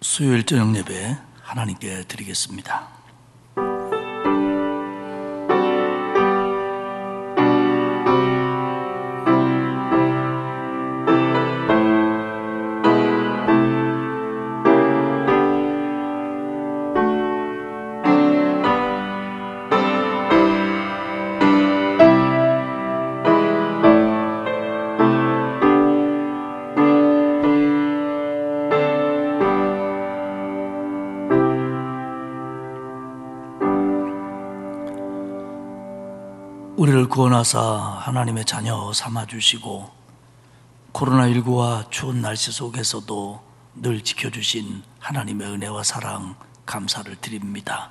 수요일 저녁 예배 하나님께 드리겠습니다. 우리를 구원하사 하나님의 자녀 삼아주시고 코로나19와 추운 날씨 속에서도 늘 지켜주신 하나님의 은혜와 사랑 감사를 드립니다.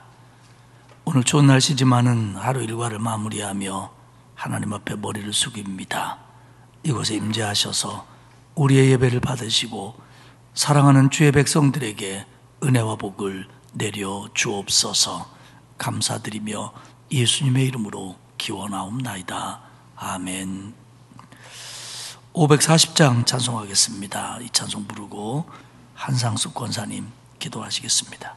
오늘 추운 날씨지만은 하루 일과를 마무리하며 하나님 앞에 머리를 숙입니다. 이곳에 임재하셔서 우리의 예배를 받으시고 사랑하는 주의 백성들에게 은혜와 복을 내려 주옵소서. 감사드리며 예수님의 이름으로 기원하옵나이다. 아멘. 540장 찬송하겠습니다. 이 찬송 부르고 한상숙 권사님 기도하시겠습니다.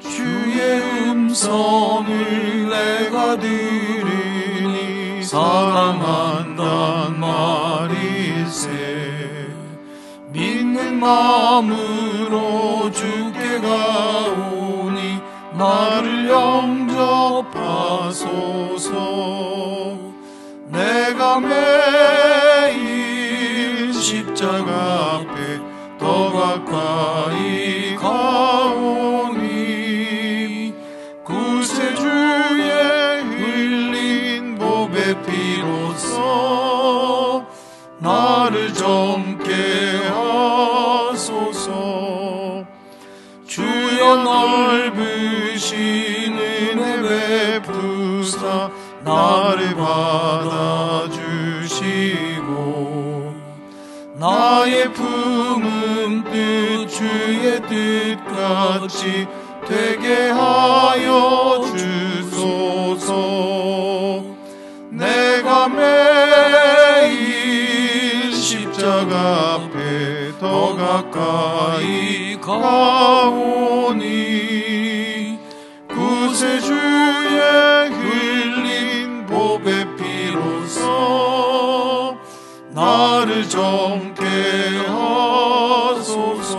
주의 음성을 내가 들으니 사랑한단 말일세. 믿는 마음으로 주께 가오니 나를 영접하소서. 내가 매일 십자가 앞에 더 가까이 가오니 구세주의 흘린 보배 피로써 나를 젊게 하소서. 주여 넓으신 은혜 베푸사 나를 받아주시고 나의 품은 뜻 주의 뜻같이 되게 하여 주소서. 내가 매일 십자가 앞에 더 가까이 가오니 구세주의 흘린 보배 피로써 나를 젊게 하소서.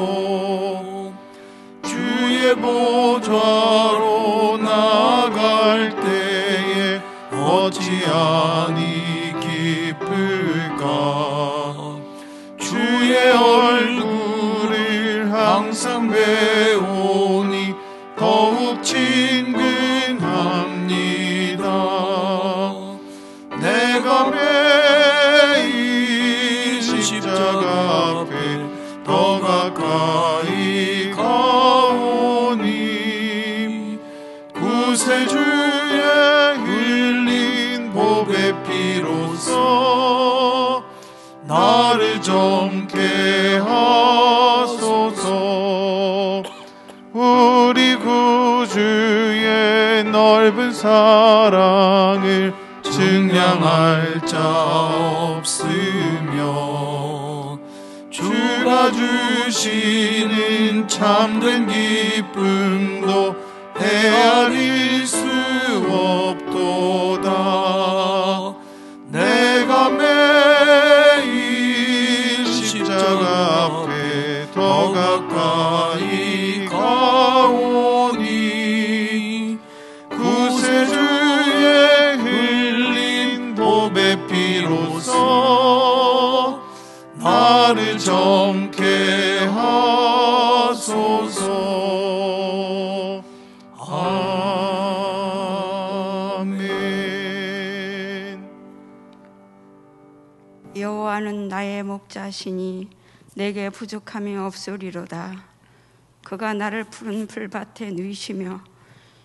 주의 보좌로 나갈 때에 어찌하니 기쁠까. 주의 얼굴을 항상 배우니 더욱 친근합니다. 내가 매일 십자가 앞에 더 가까이 가오니 구세주의 흘린 보배 피로써 나를 젊게 하소서. 우리 구주의 넓은 사랑을 증량할 자 없으며 주가 주시는 참된 기쁨도 헤아릴 수 없도다. 내가 매일 십자가 앞에 더 가까이 가오니 구세주의 흘린 보배 피로써 나를 젊게 하소서. 아멘. 여호와는 나의 목자시니 내게 부족함이 없으리로다. 그가 나를 푸른 풀밭에 누이시며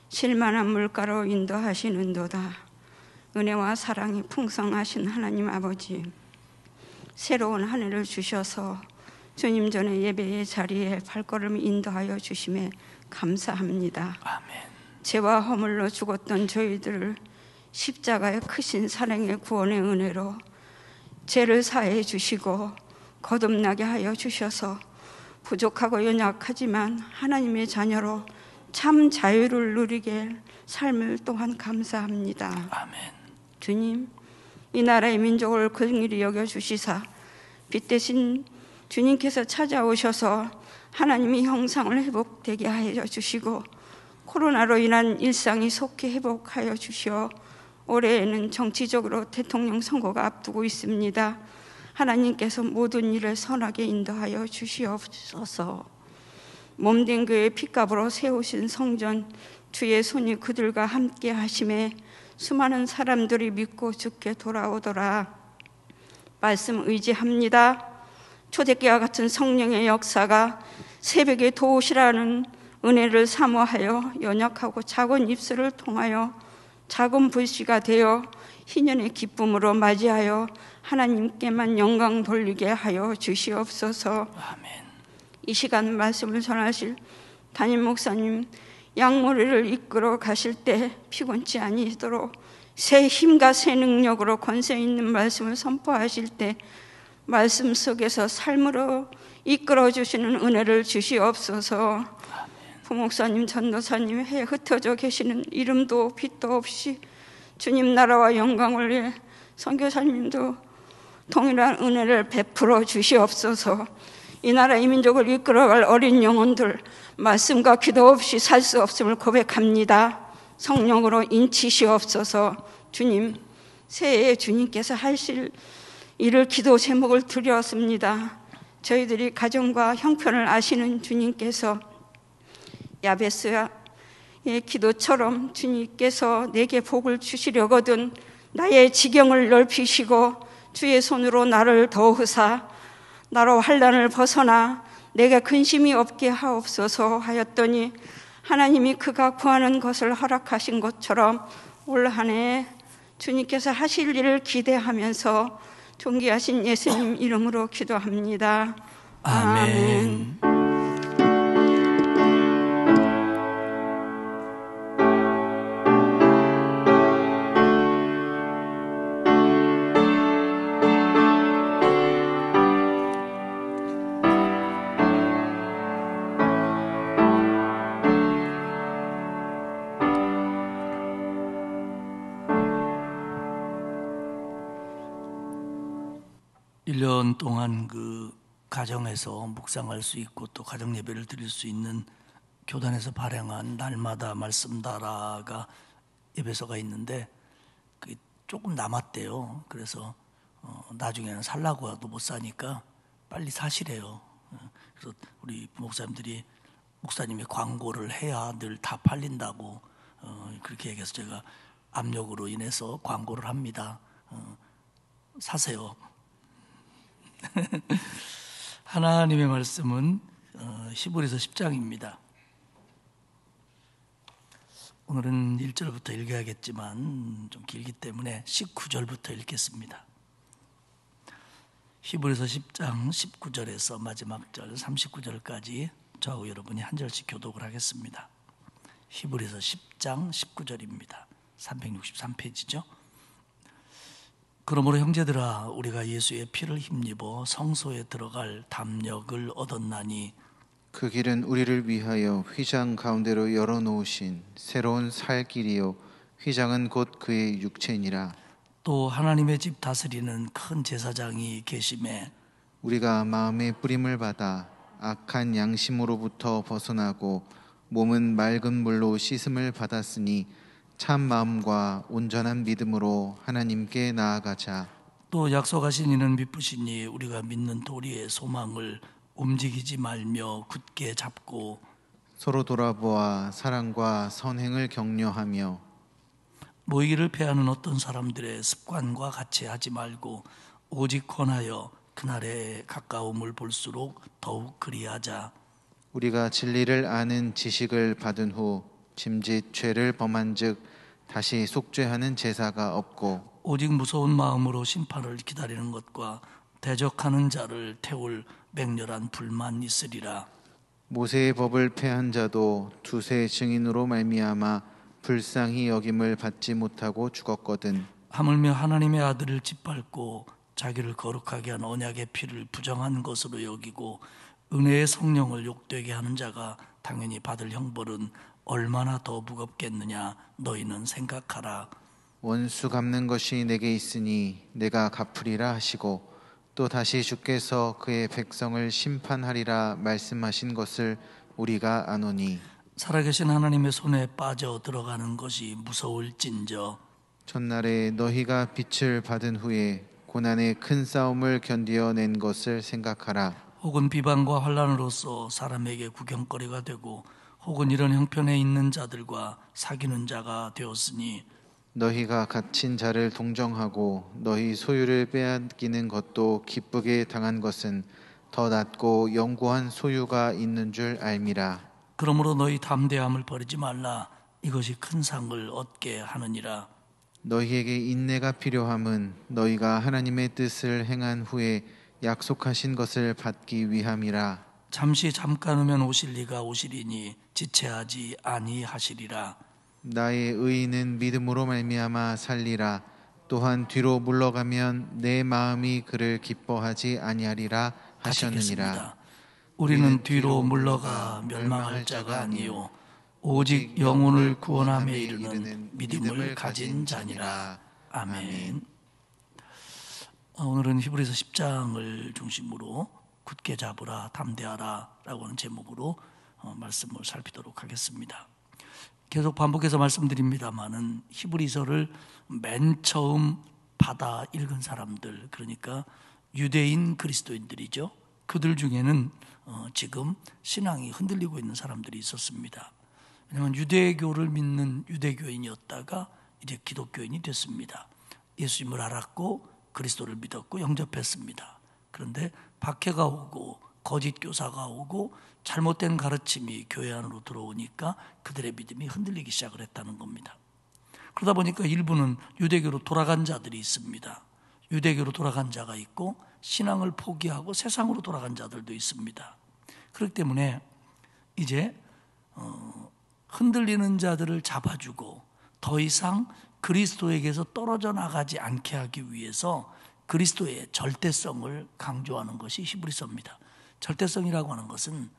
실만한 물가로 인도하시는도다. 은혜와 사랑이 풍성하신 하나님 아버지, 새로운 한 해를 주셔서 주님 전에 예배의 자리에 발걸음 인도하여 주심에 감사합니다. 아멘. 죄와 허물로 죽었던 저희들을 십자가의 크신 사랑의 구원의 은혜로 죄를 사해 주시고 거듭나게 하여 주셔서 부족하고 연약하지만 하나님의 자녀로 참 자유를 누리게 삶을 또한 감사합니다. 아멘. 주님, 이 나라의 민족을 긍휼히 여겨 주시사 빛 대신 주님께서 찾아오셔서 하나님의 형상을 회복되게 하여 주시고 코로나로 인한 일상이 속히 회복하여 주시어 올해에는 정치적으로 대통령 선거가 앞두고 있습니다. 하나님께서 모든 일을 선하게 인도하여 주시옵소서. 몸된 그의 핏값으로 세우신 성전 주의 손이 그들과 함께 하심에 수많은 사람들이 믿고 주께 돌아오더라. 말씀 의지합니다. 초대교와 같은 성령의 역사가 새벽에 도우시라는 은혜를 사모하여 연약하고 작은 입술을 통하여 작은 불씨가 되어 희년의 기쁨으로 맞이하여 하나님께만 영광 돌리게 하여 주시옵소서. 아멘. 이 시간 말씀을 전하실 담임 목사님 양머리를 이끌어 가실 때 피곤치 아니도록 새 힘과 새 능력으로 권세 있는 말씀을 선포하실 때 말씀 속에서 삶으로 이끌어 주시는 은혜를 주시옵소서. 부목사님, 전도사님 해에 흩어져 계시는 이름도 빛도 없이 주님 나라와 영광을 위해 선교사님도 동일한 은혜를 베풀어 주시옵소서. 이 나라 이 민족을 이끌어갈 어린 영혼들 말씀과 기도 없이 살 수 없음을 고백합니다. 성령으로 인치시옵소서. 주님, 새해에 주님께서 하실 일을 기도 제목을 드렸습니다. 저희들이 가정과 형편을 아시는 주님께서 야베스의 기도처럼 주님께서 내게 복을 주시려거든 나의 지경을 넓히시고 주의 손으로 나를 더우사 나로 환난을 벗어나 내게 근심이 없게 하옵소서 하였더니 하나님이 그가 구하는 것을 허락하신 것처럼 올 한 해 주님께서 하실 일을 기대하면서 존귀하신 예수님 이름으로 기도합니다. 아멘. 동안 그 가정에서 묵상할 수 있고 또 가정 예배를 드릴 수 있는 교단에서 발행한 날마다 말씀다라가 예배서가 있는데 그게 조금 남았대요. 그래서 나중에는 살라고 해도 못 사니까 빨리 사시래요. 그래서 우리 목사님들이 목사님이 광고를 해야 늘 다 팔린다고 그렇게 얘기해서 제가 압력으로 인해서 광고를 합니다. 사세요. 하나님의 말씀은 히브리서 10장입니다. 오늘은 1절부터 읽어야겠지만 좀 길기 때문에 19절부터 읽겠습니다. 히브리서 10장 19절에서 마지막 절 39절까지 저하고 여러분이 한 절씩 교독을 하겠습니다. 히브리서 10장 19절입니다. 363페이지죠. 그러므로 형제들아 우리가 예수의 피를 힘입어 성소에 들어갈 담력을 얻었나니 그 길은 우리를 위하여 휘장 가운데로 열어놓으신 새로운 살 길이요 휘장은 곧 그의 육체니라. 또 하나님의 집 다스리는 큰 제사장이 계심에 우리가 마음의 뿌림을 받아 악한 양심으로부터 벗어나고 몸은 맑은 물로 씻음을 받았으니 참 마음과 온전한 믿음으로 하나님께 나아가자. 또 약속하신 이는 미쁘시니 우리가 믿는 도리의 소망을 움직이지 말며 굳게 잡고 서로 돌아보아 사랑과 선행을 격려하며 모이기를 패하는 어떤 사람들의 습관과 같이 하지 말고 오직 권하여 그날의 가까움을 볼수록 더욱 그리하자. 우리가 진리를 아는 지식을 받은 후 짐짓 죄를 범한즉 다시 속죄하는 제사가 없고 오직 무서운 마음으로 심판을 기다리는 것과 대적하는 자를 태울 맹렬한 불만 있으리라. 모세의 법을 폐한 자도 두세 증인으로 말미암아 불쌍히 여김을 받지 못하고 죽었거든. 하물며 하나님의 아들을 짓밟고 자기를 거룩하게 한 언약의 피를 부정한 것으로 여기고 은혜의 성령을 욕되게 하는 자가 당연히 받을 형벌은 얼마나 더 무겁겠느냐 너희는 생각하라. 원수 갚는 것이 내게 있으니 내가 갚으리라 하시고 또 다시 주께서 그의 백성을 심판하리라 말씀하신 것을 우리가 아노니 살아계신 하나님의 손에 빠져 들어가는 것이 무서울진저 전날에 너희가 빛을 받은 후에 고난의 큰 싸움을 견디어낸 것을 생각하라. 혹은 비방과 환난으로서 사람에게 구경거리가 되고 혹은 이런 형편에 있는 자들과 사귀는 자가 되었으니 너희가 갇힌 자를 동정하고 너희 소유를 빼앗기는 것도 기쁘게 당한 것은 더 낫고 영구한 소유가 있는 줄 알미라. 그러므로 너희 담대함을 버리지 말라. 이것이 큰 상을 얻게 하느니라. 너희에게 인내가 필요함은 너희가 하나님의 뜻을 행한 후에 약속하신 것을 받기 위함이라. 잠시 잠깐 후면 오실 이가 오시리니 지체하지 아니하시리라. 나의 의인은 믿음으로 말미암아 살리라. 또한 뒤로 물러가면 내 마음이 그를 기뻐하지 아니하리라 하셨느니라. 하시겠습니다. 우리는 뒤로 물러가 멸망할 자가 아니요 오직 영혼을 구원함에 이르는 믿음을 가진 자니라. 아멘. 오늘은 히브리서 10장을 중심으로 굳게 잡으라 담대하라 라고 하는 제목으로 말씀을 살피도록 하겠습니다. 계속 반복해서 말씀드립니다마는 히브리서를 맨 처음 받아 읽은 사람들, 그러니까 유대인 그리스도인들이죠. 그들 중에는 지금 신앙이 흔들리고 있는 사람들이 있었습니다. 왜냐하면 유대교를 믿는 유대교인이었다가 이제 기독교인이 됐습니다. 예수님을 알았고 그리스도를 믿었고 영접했습니다. 그런데 박해가 오고 거짓 교사가 오고 잘못된 가르침이 교회 안으로 들어오니까 그들의 믿음이 흔들리기 시작을 했다는 겁니다. 그러다 보니까 일부는 유대교로 돌아간 자들이 있습니다. 유대교로 돌아간 자가 있고 신앙을 포기하고 세상으로 돌아간 자들도 있습니다. 그렇기 때문에 이제 흔들리는 자들을 잡아주고 더 이상 그리스도에게서 떨어져 나가지 않게 하기 위해서 그리스도의 절대성을 강조하는 것이 히브리서입니다. 절대성이라고 하는 것은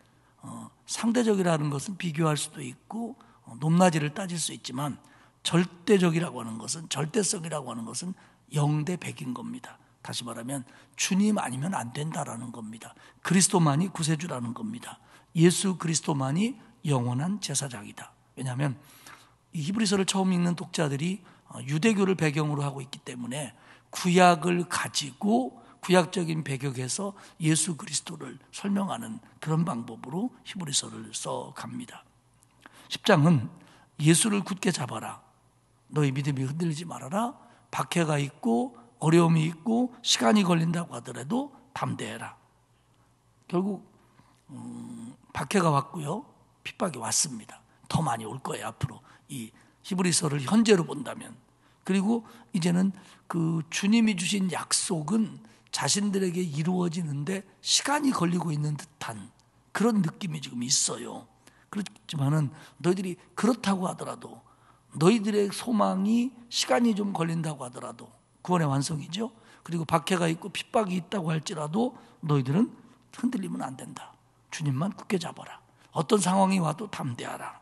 상대적이라는 것은 비교할 수도 있고 높낮이를 따질 수 있지만 절대적이라고 하는 것은 절대성이라고 하는 것은 0대 100인 겁니다. 다시 말하면 주님 아니면 안 된다라는 겁니다. 그리스도만이 구세주라는 겁니다. 예수 그리스도만이 영원한 제사장이다. 왜냐하면 이 히브리서를 처음 읽는 독자들이 유대교를 배경으로 하고 있기 때문에 구약을 가지고 구약적인 배경에서 예수 그리스도를 설명하는 그런 방법으로 히브리서를 써갑니다. 10장은 예수를 굳게 잡아라. 너희 믿음이 흔들리지 말아라. 박해가 있고 어려움이 있고 시간이 걸린다고 하더라도 담대해라. 결국 박해가 왔고요. 핍박이 왔습니다. 더 많이 올 거예요. 앞으로 이 히브리서를 현재로 본다면. 그리고 이제는 그 주님이 주신 약속은 자신들에게 이루어지는데 시간이 걸리고 있는 듯한 그런 느낌이 지금 있어요. 그렇지만은 너희들이 그렇다고 하더라도 너희들의 소망이 시간이 좀 걸린다고 하더라도 구원의 완성이죠. 그리고 박해가 있고 핍박이 있다고 할지라도 너희들은 흔들리면 안 된다. 주님만 굳게 잡아라. 어떤 상황이 와도 담대하라.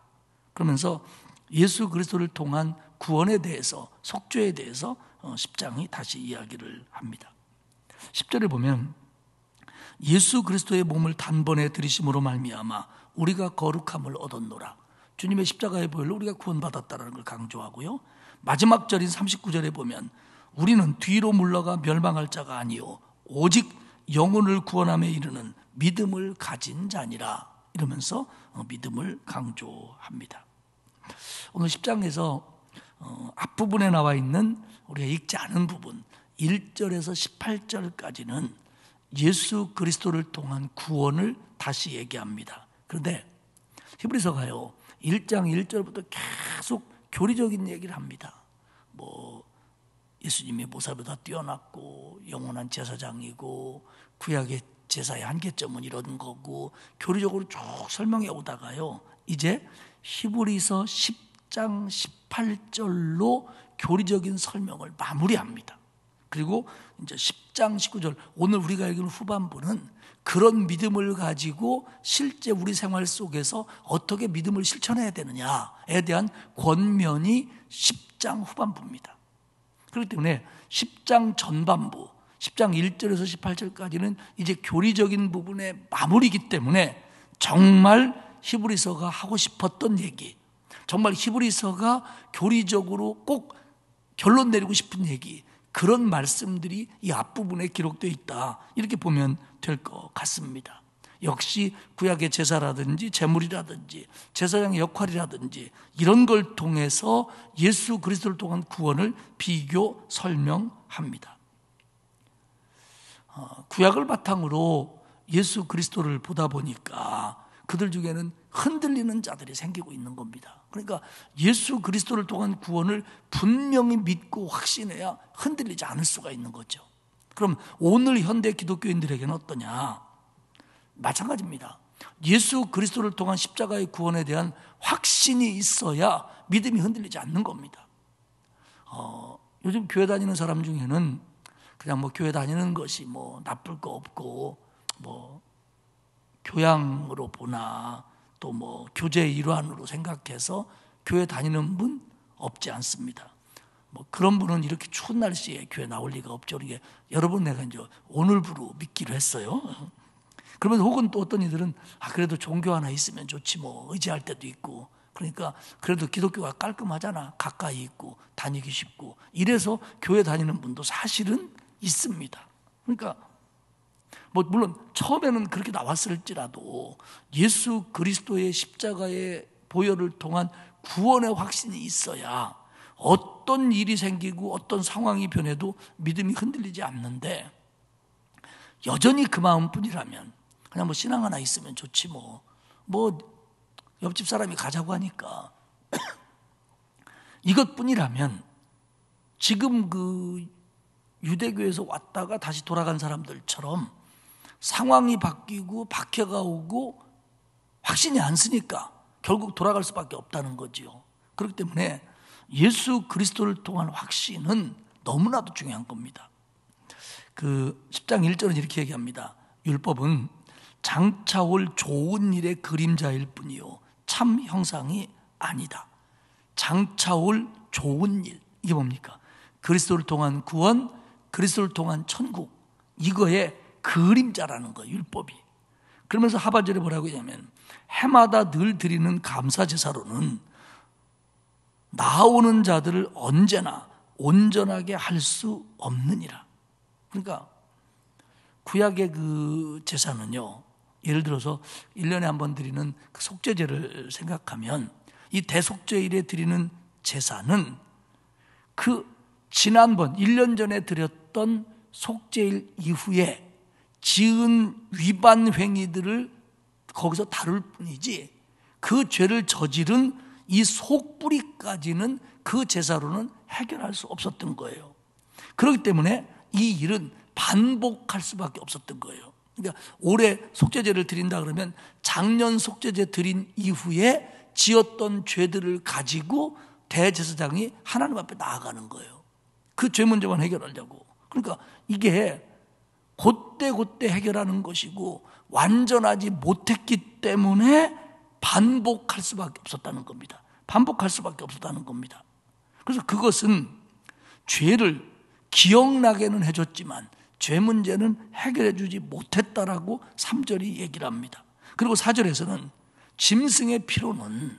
그러면서 예수 그리스도를 통한 구원에 대해서 속죄에 대해서 10장이 다시 이야기를 합니다. 10절에 보면 예수 그리스도의 몸을 단번에 들이심으로 말미암아 우리가 거룩함을 얻었노라. 주님의 십자가의 보혈로 우리가 구원받았다는 걸 강조하고요. 마지막 절인 39절에 보면 우리는 뒤로 물러가 멸망할 자가 아니요 오직 영혼을 구원함에 이르는 믿음을 가진 자니라. 이러면서 믿음을 강조합니다. 오늘 10장에서 앞부분에 나와 있는 우리가 읽지 않은 부분 1절에서 18절까지는 예수 그리스도를 통한 구원을 다시 얘기합니다. 그런데 히브리서가요 1장 1절부터 계속 교리적인 얘기를 합니다. 예수님이 모사보다 뛰어났고 영원한 제사장이고 구약의 제사의 한계점은 이런 거고 교리적으로 쭉 설명해 오다가요, 이제 히브리서 10장 18절로 교리적인 설명을 마무리합니다. 그리고 이제 10장 19절, 오늘 우리가 읽은 후반부는 그런 믿음을 가지고 실제 우리 생활 속에서 어떻게 믿음을 실천해야 되느냐에 대한 권면이 10장 후반부입니다. 그렇기 때문에 10장 전반부, 10장 1절에서 18절까지는 이제 교리적인 부분의 마무리이기 때문에 정말 히브리서가 하고 싶었던 얘기, 정말 히브리서가 교리적으로 꼭 결론 내리고 싶은 얘기, 그런 말씀들이 이 앞부분에 기록되어 있다, 이렇게 보면 될 것 같습니다. 역시 구약의 제사라든지 제물이라든지 제사장의 역할이라든지 이런 걸 통해서 예수 그리스도를 통한 구원을 비교 설명합니다. 구약을 바탕으로 예수 그리스도를 보다 보니까 그들 중에는 흔들리는 자들이 생기고 있는 겁니다. 그러니까 예수 그리스도를 통한 구원을 분명히 믿고 확신해야 흔들리지 않을 수가 있는 거죠. 그럼 오늘 현대 기독교인들에게는 어떠냐? 마찬가지입니다. 예수 그리스도를 통한 십자가의 구원에 대한 확신이 있어야 믿음이 흔들리지 않는 겁니다. 요즘 교회 다니는 사람 중에는 그냥 뭐 교회 다니는 것이 뭐 나쁠 거 없고 뭐 교양으로 보나 또 뭐 교제의 일환으로 생각해서 교회 다니는 분 없지 않습니다. 뭐 그런 분은 이렇게 추운 날씨에 교회 나올 리가 없죠. 이게 여러분 내가 이제 오늘부로 믿기로 했어요. 그러면 혹은 또 어떤 이들은 그래도 종교 하나 있으면 좋지 뭐 의지할 때도 있고, 그러니까 그래도 기독교가 깔끔하잖아, 가까이 있고 다니기 쉽고, 이래서 교회 다니는 분도 사실은 있습니다. 그러니까 뭐 물론 처음에는 그렇게 나왔을지라도 예수 그리스도의 십자가의 보혈을 통한 구원의 확신이 있어야 어떤 일이 생기고 어떤 상황이 변해도 믿음이 흔들리지 않는데, 여전히 그 마음뿐이라면 그냥 뭐 신앙 하나 있으면 좋지 뭐 옆집 사람이 가자고 하니까 이것뿐이라면 지금 그 유대교에서 왔다가 다시 돌아간 사람들처럼 상황이 바뀌고 박해가 오고 확신이 안 쓰니까 결국 돌아갈 수밖에 없다는 거지요. 그렇기 때문에 예수 그리스도를 통한 확신은 너무나도 중요한 겁니다. 그 10장 1절은 이렇게 얘기합니다. 율법은 장차 올 좋은 일의 그림자일 뿐이요 참 형상이 아니다. 장차 올 좋은 일, 이게 뭡니까? 그리스도를 통한 구원, 그리스도를 통한 천국, 이거의 그림자라는 거예요, 율법이. 그러면서 하반절에 뭐라고 하냐면 해마다 늘 드리는 감사 제사로는 나오는 자들을 언제나 온전하게 할 수 없느니라. 그러니까 구약의 그 제사는요, 예를 들어서 1년에 한 번 드리는 그 속죄제를 생각하면 이 대속죄일에 드리는 제사는 그 지난번 1년 전에 드렸던 속죄일 이후에 지은 위반 행위들을 거기서 다룰 뿐이지 그 죄를 저지른 이 속뿌리까지는 그 제사로는 해결할 수 없었던 거예요. 그렇기 때문에 이 일은 반복할 수밖에 없었던 거예요. 그러니까 올해 속죄제를 드린다 그러면 작년 속죄제 드린 이후에 지었던 죄들을 가지고 대제사장이 하나님 앞에 나아가는 거예요. 그 죄 문제만 해결하려고. 그러니까 이게 그때 해결하는 것이고 완전하지 못했기 때문에 반복할 수밖에 없었다는 겁니다. 반복할 수밖에 없었다는 겁니다. 그래서 그것은 죄를 기억나게는 해줬지만 죄 문제는 해결해 주지 못했다라고 3절이 얘기를 합니다. 그리고 4절에서는 짐승의 피로는,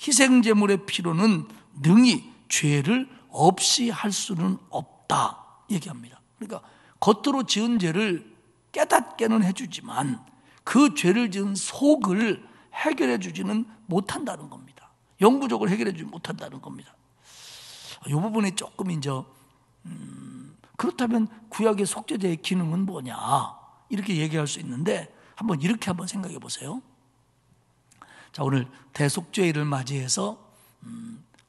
희생제물의 피로는 능히 죄를 없이 할 수는 없다 얘기합니다. 그러니까 겉으로 지은 죄를 깨닫게는 해주지만 그 죄를 지은 속을 해결해 주지는 못한다는 겁니다. 영구적으로 해결해 주지 못한다는 겁니다. 이 부분이 조금 이제 그렇다면 구약의 속죄제의 기능은 뭐냐 이렇게 얘기할 수 있는데 이렇게 한번 생각해 보세요. 자, 오늘 대속죄일을 맞이해서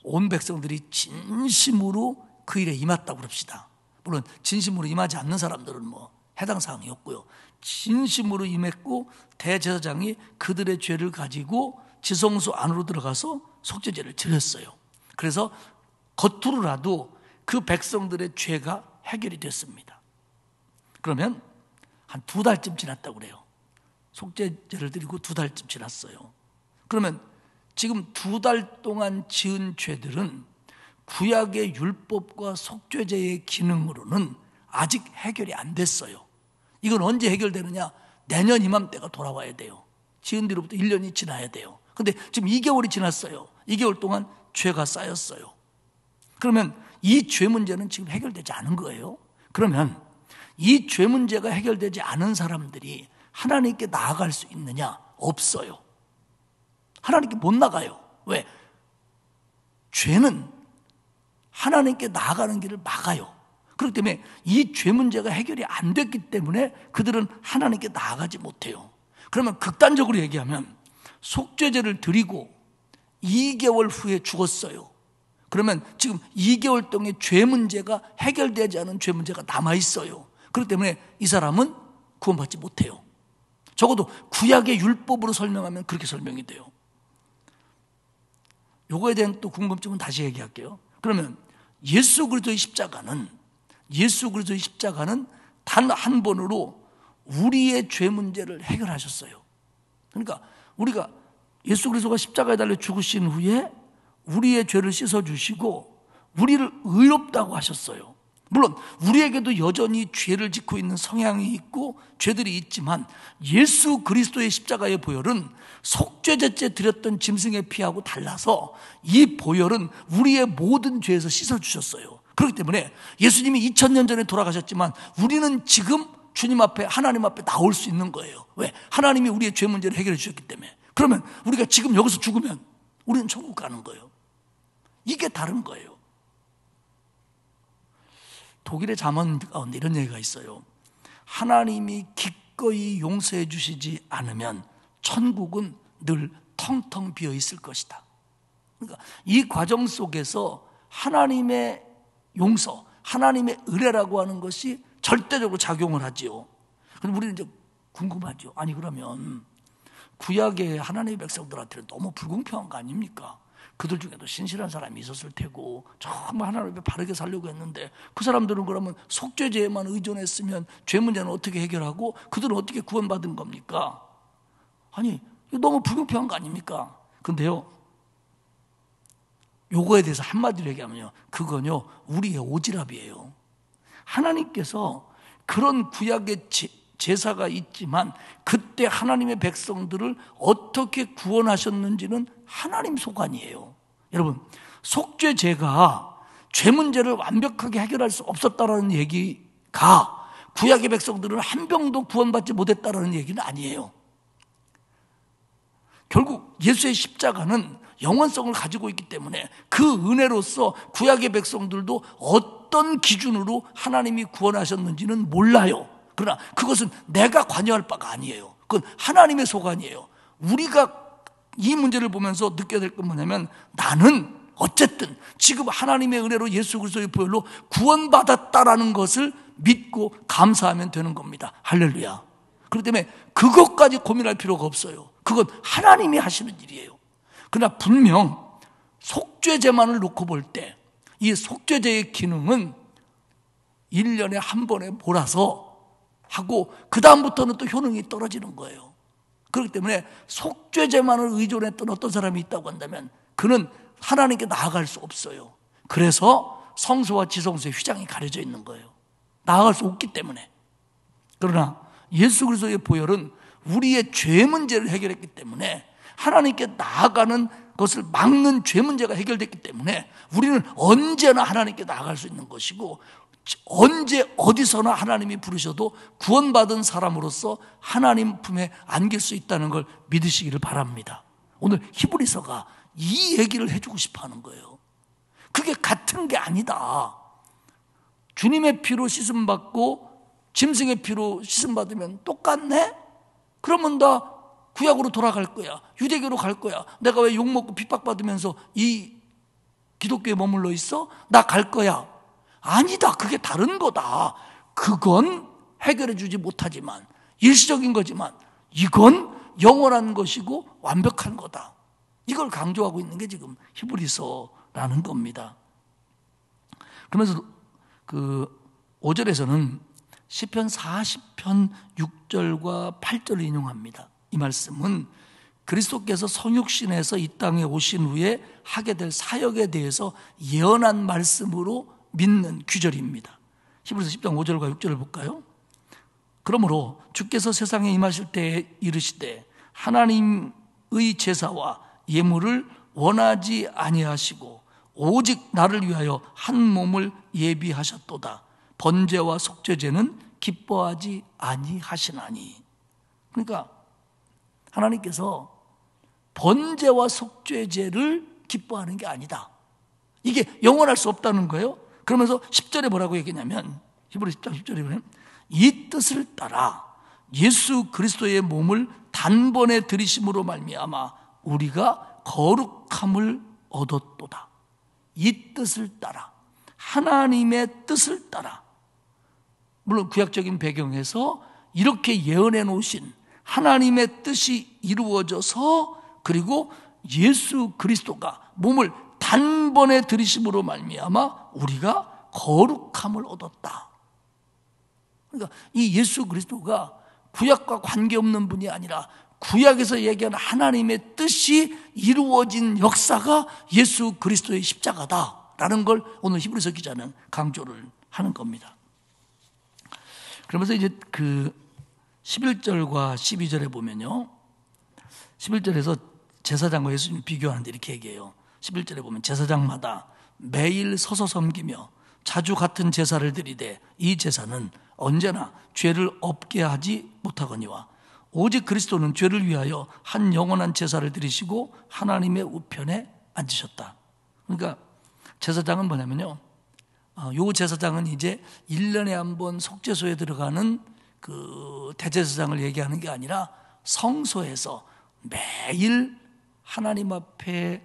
온 백성들이 진심으로 그 일에 임했다고 그럽시다. 물론 진심으로 임하지 않는 사람들은 뭐 해당 사항이었고요. 진심으로 임했고 대제사장이 그들의 죄를 가지고 지성소 안으로 들어가서 속죄제를 드렸어요. 그래서 겉으로라도 그 백성들의 죄가 해결이 됐습니다. 그러면 한 2달쯤 지났다고 그래요. 속죄제를 드리고 2달쯤 지났어요. 그러면 지금 2달 동안 지은 죄들은 구약의 율법과 속죄제의 기능으로는 아직 해결이 안 됐어요. 이건 언제 해결되느냐? 내년 이맘때가 돌아와야 돼요. 지은 뒤로부터 1년이 지나야 돼요. 근데 지금 2개월이 지났어요. 2개월 동안 죄가 쌓였어요. 그러면 이 죄 문제는 지금 해결되지 않은 거예요. 그러면 이 죄 문제가 해결되지 않은 사람들이 하나님께 나아갈 수 있느냐? 없어요. 하나님께 못 나가요. 왜? 죄는 하나님께 나아가는 길을 막아요. 그렇기 때문에 이 죄 문제가 해결이 안 됐기 때문에 그들은 하나님께 나아가지 못해요. 그러면 극단적으로 얘기하면 속죄제를 드리고 2개월 후에 죽었어요. 그러면 지금 2개월 동안 죄 문제가 해결되지 않은 죄 문제가 남아있어요. 그렇기 때문에 이 사람은 구원받지 못해요. 적어도 구약의 율법으로 설명하면 그렇게 설명이 돼요. 요거에 대한 또 궁금증은 다시 얘기할게요. 그러면 예수 그리스도의 십자가는 단 한 번으로 우리의 죄 문제를 해결하셨어요. 그러니까 우리가 예수 그리스도가 십자가에 달려 죽으신 후에 우리의 죄를 씻어주시고 우리를 의롭다고 하셨어요. 물론 우리에게도 여전히 죄를 짓고 있는 성향이 있고 죄들이 있지만 예수 그리스도의 십자가의 보혈은 속죄제 때 드렸던 짐승의 피하고 달라서 이 보혈은 우리의 모든 죄에서 씻어주셨어요. 그렇기 때문에 예수님이 2000년 전에 돌아가셨지만 우리는 지금 주님 앞에 하나님 앞에 나올 수 있는 거예요. 왜? 하나님이 우리의 죄 문제를 해결해 주셨기 때문에. 그러면 우리가 지금 여기서 죽으면 우리는 천국 가는 거예요. 이게 다른 거예요. 독일의 잠언 가운데 이런 얘기가 있어요. 하나님이 기꺼이 용서해 주시지 않으면 천국은 늘 텅텅 비어 있을 것이다. 그러니까 이 과정 속에서 하나님의 용서, 하나님의 은혜라고 하는 것이 절대적으로 작용을 하지요. 그럼 우리는 이제 궁금하죠. 아니 그러면 구약의 하나님의 백성들한테는 너무 불공평한 거 아닙니까? 그들 중에도 신실한 사람이 있었을 테고 정말 하나님 앞에 바르게 살려고 했는데 그 사람들은 그러면 속죄제에만 의존했으면 죄 문제는 어떻게 해결하고 그들은 어떻게 구원받은 겁니까? 아니 이거 너무 불공평한 거 아닙니까? 근데요 요거에 대해서 한마디로 얘기하면요 그건요 우리의 오지랖이에요. 하나님께서 그런 구약의 제사가 있지만 그때 하나님의 백성들을 어떻게 구원하셨는지는 하나님 소관이에요. 여러분 속죄제가 죄 문제를 완벽하게 해결할 수 없었다라는 얘기가 구약의 백성들은 한 병도 구원받지 못했다라는 얘기는 아니에요. 결국 예수의 십자가는 영원성을 가지고 있기 때문에 그 은혜로서 구약의 백성들도 어떤 기준으로 하나님이 구원하셨는지는 몰라요. 그러나 그것은 내가 관여할 바가 아니에요. 그건 하나님의 소관이에요. 우리가 이 문제를 보면서 느껴야 될 건 뭐냐면 나는 어쨌든 지금 하나님의 은혜로 예수 그리스도의 보혈로 구원받았다라는 것을 믿고 감사하면 되는 겁니다. 할렐루야. 그렇기 때문에 그것까지 고민할 필요가 없어요. 그건 하나님이 하시는 일이에요. 그러나 분명 속죄제만을 놓고 볼 때 이 속죄제의 기능은 1년에 한 번에 몰아서 하고 그 다음부터는 또 효능이 떨어지는 거예요. 그렇기 때문에 속죄제만을 의존했던 어떤 사람이 있다고 한다면 그는 하나님께 나아갈 수 없어요. 그래서 성소와 지성소의 휘장이 가려져 있는 거예요. 나아갈 수 없기 때문에. 그러나 예수 그리스도의 보혈은 우리의 죄 문제를 해결했기 때문에 하나님께 나아가는 것을 막는 죄 문제가 해결됐기 때문에 우리는 언제나 하나님께 나아갈 수 있는 것이고 언제 어디서나 하나님이 부르셔도 구원받은 사람으로서 하나님 품에 안길 수 있다는 걸 믿으시기를 바랍니다. 오늘 히브리서가 이 얘기를 해주고 싶어하는 거예요. 그게 같은 게 아니다. 주님의 피로 씻음받고 짐승의 피로 씻음받으면 똑같네? 그러면 나 구약으로 돌아갈 거야. 유대교로 갈 거야. 내가 왜 욕먹고 핍박받으면서 이 기독교에 머물러 있어? 나 갈 거야. 아니다. 그게 다른 거다. 그건 해결해 주지 못하지만, 일시적인 거지만 이건 영원한 것이고 완벽한 거다. 이걸 강조하고 있는 게 지금 히브리서라는 겁니다. 그러면서 그 5절에서는 시편 40편 6절과 8절을 인용합니다. 이 말씀은 그리스도께서 성육신에서 이 땅에 오신 후에 하게 될 사역에 대해서 예언한 말씀으로 믿는 규절입니다. 히브리서 10장 5절과 6절을 볼까요? 그러므로 주께서 세상에 임하실 때에 이르시되 하나님의 제사와 예물을 원하지 아니하시고 오직 나를 위하여 한 몸을 예비하셨도다. 번제와 속죄제는 기뻐하지 아니하시나니. 그러니까 하나님께서 번제와 속죄제를 기뻐하는 게 아니다. 이게 영원할 수 없다는 거예요. 그러면서 10절에 뭐라고 얘기했냐면, 히브리서 10장 10절에 보면 이 뜻을 따라 예수 그리스도의 몸을 단번에 들이심으로 말미암아 우리가 거룩함을 얻었도다. 이 뜻을 따라, 하나님의 뜻을 따라. 물론 구약적인 배경에서 이렇게 예언해 놓으신 하나님의 뜻이 이루어져서, 그리고 예수 그리스도가 몸을 단번에 들이심으로 말미암아 우리가 거룩함을 얻었다. 그러니까 이 예수 그리스도가 구약과 관계없는 분이 아니라 구약에서 얘기하는 하나님의 뜻이 이루어진 역사가 예수 그리스도의 십자가다라는 걸 오늘 히브리서 기자는 강조를 하는 겁니다. 그러면서 이제 그 11절과 12절에 보면요, 11절에서 제사장과 예수님을 비교하는데 이렇게 얘기해요. 11절에 보면 제사장마다 매일 서서 섬기며 자주 같은 제사를 드리되 이 제사는 언제나 죄를 없게 하지 못하거니와 오직 그리스도는 죄를 위하여 한 영원한 제사를 드리시고 하나님의 우편에 앉으셨다. 그러니까 제사장은 뭐냐면요, 요 제사장은 이제 1년에 한 번 속죄소에 들어가는 그 대제사장을 얘기하는 게 아니라 성소에서 매일 하나님 앞에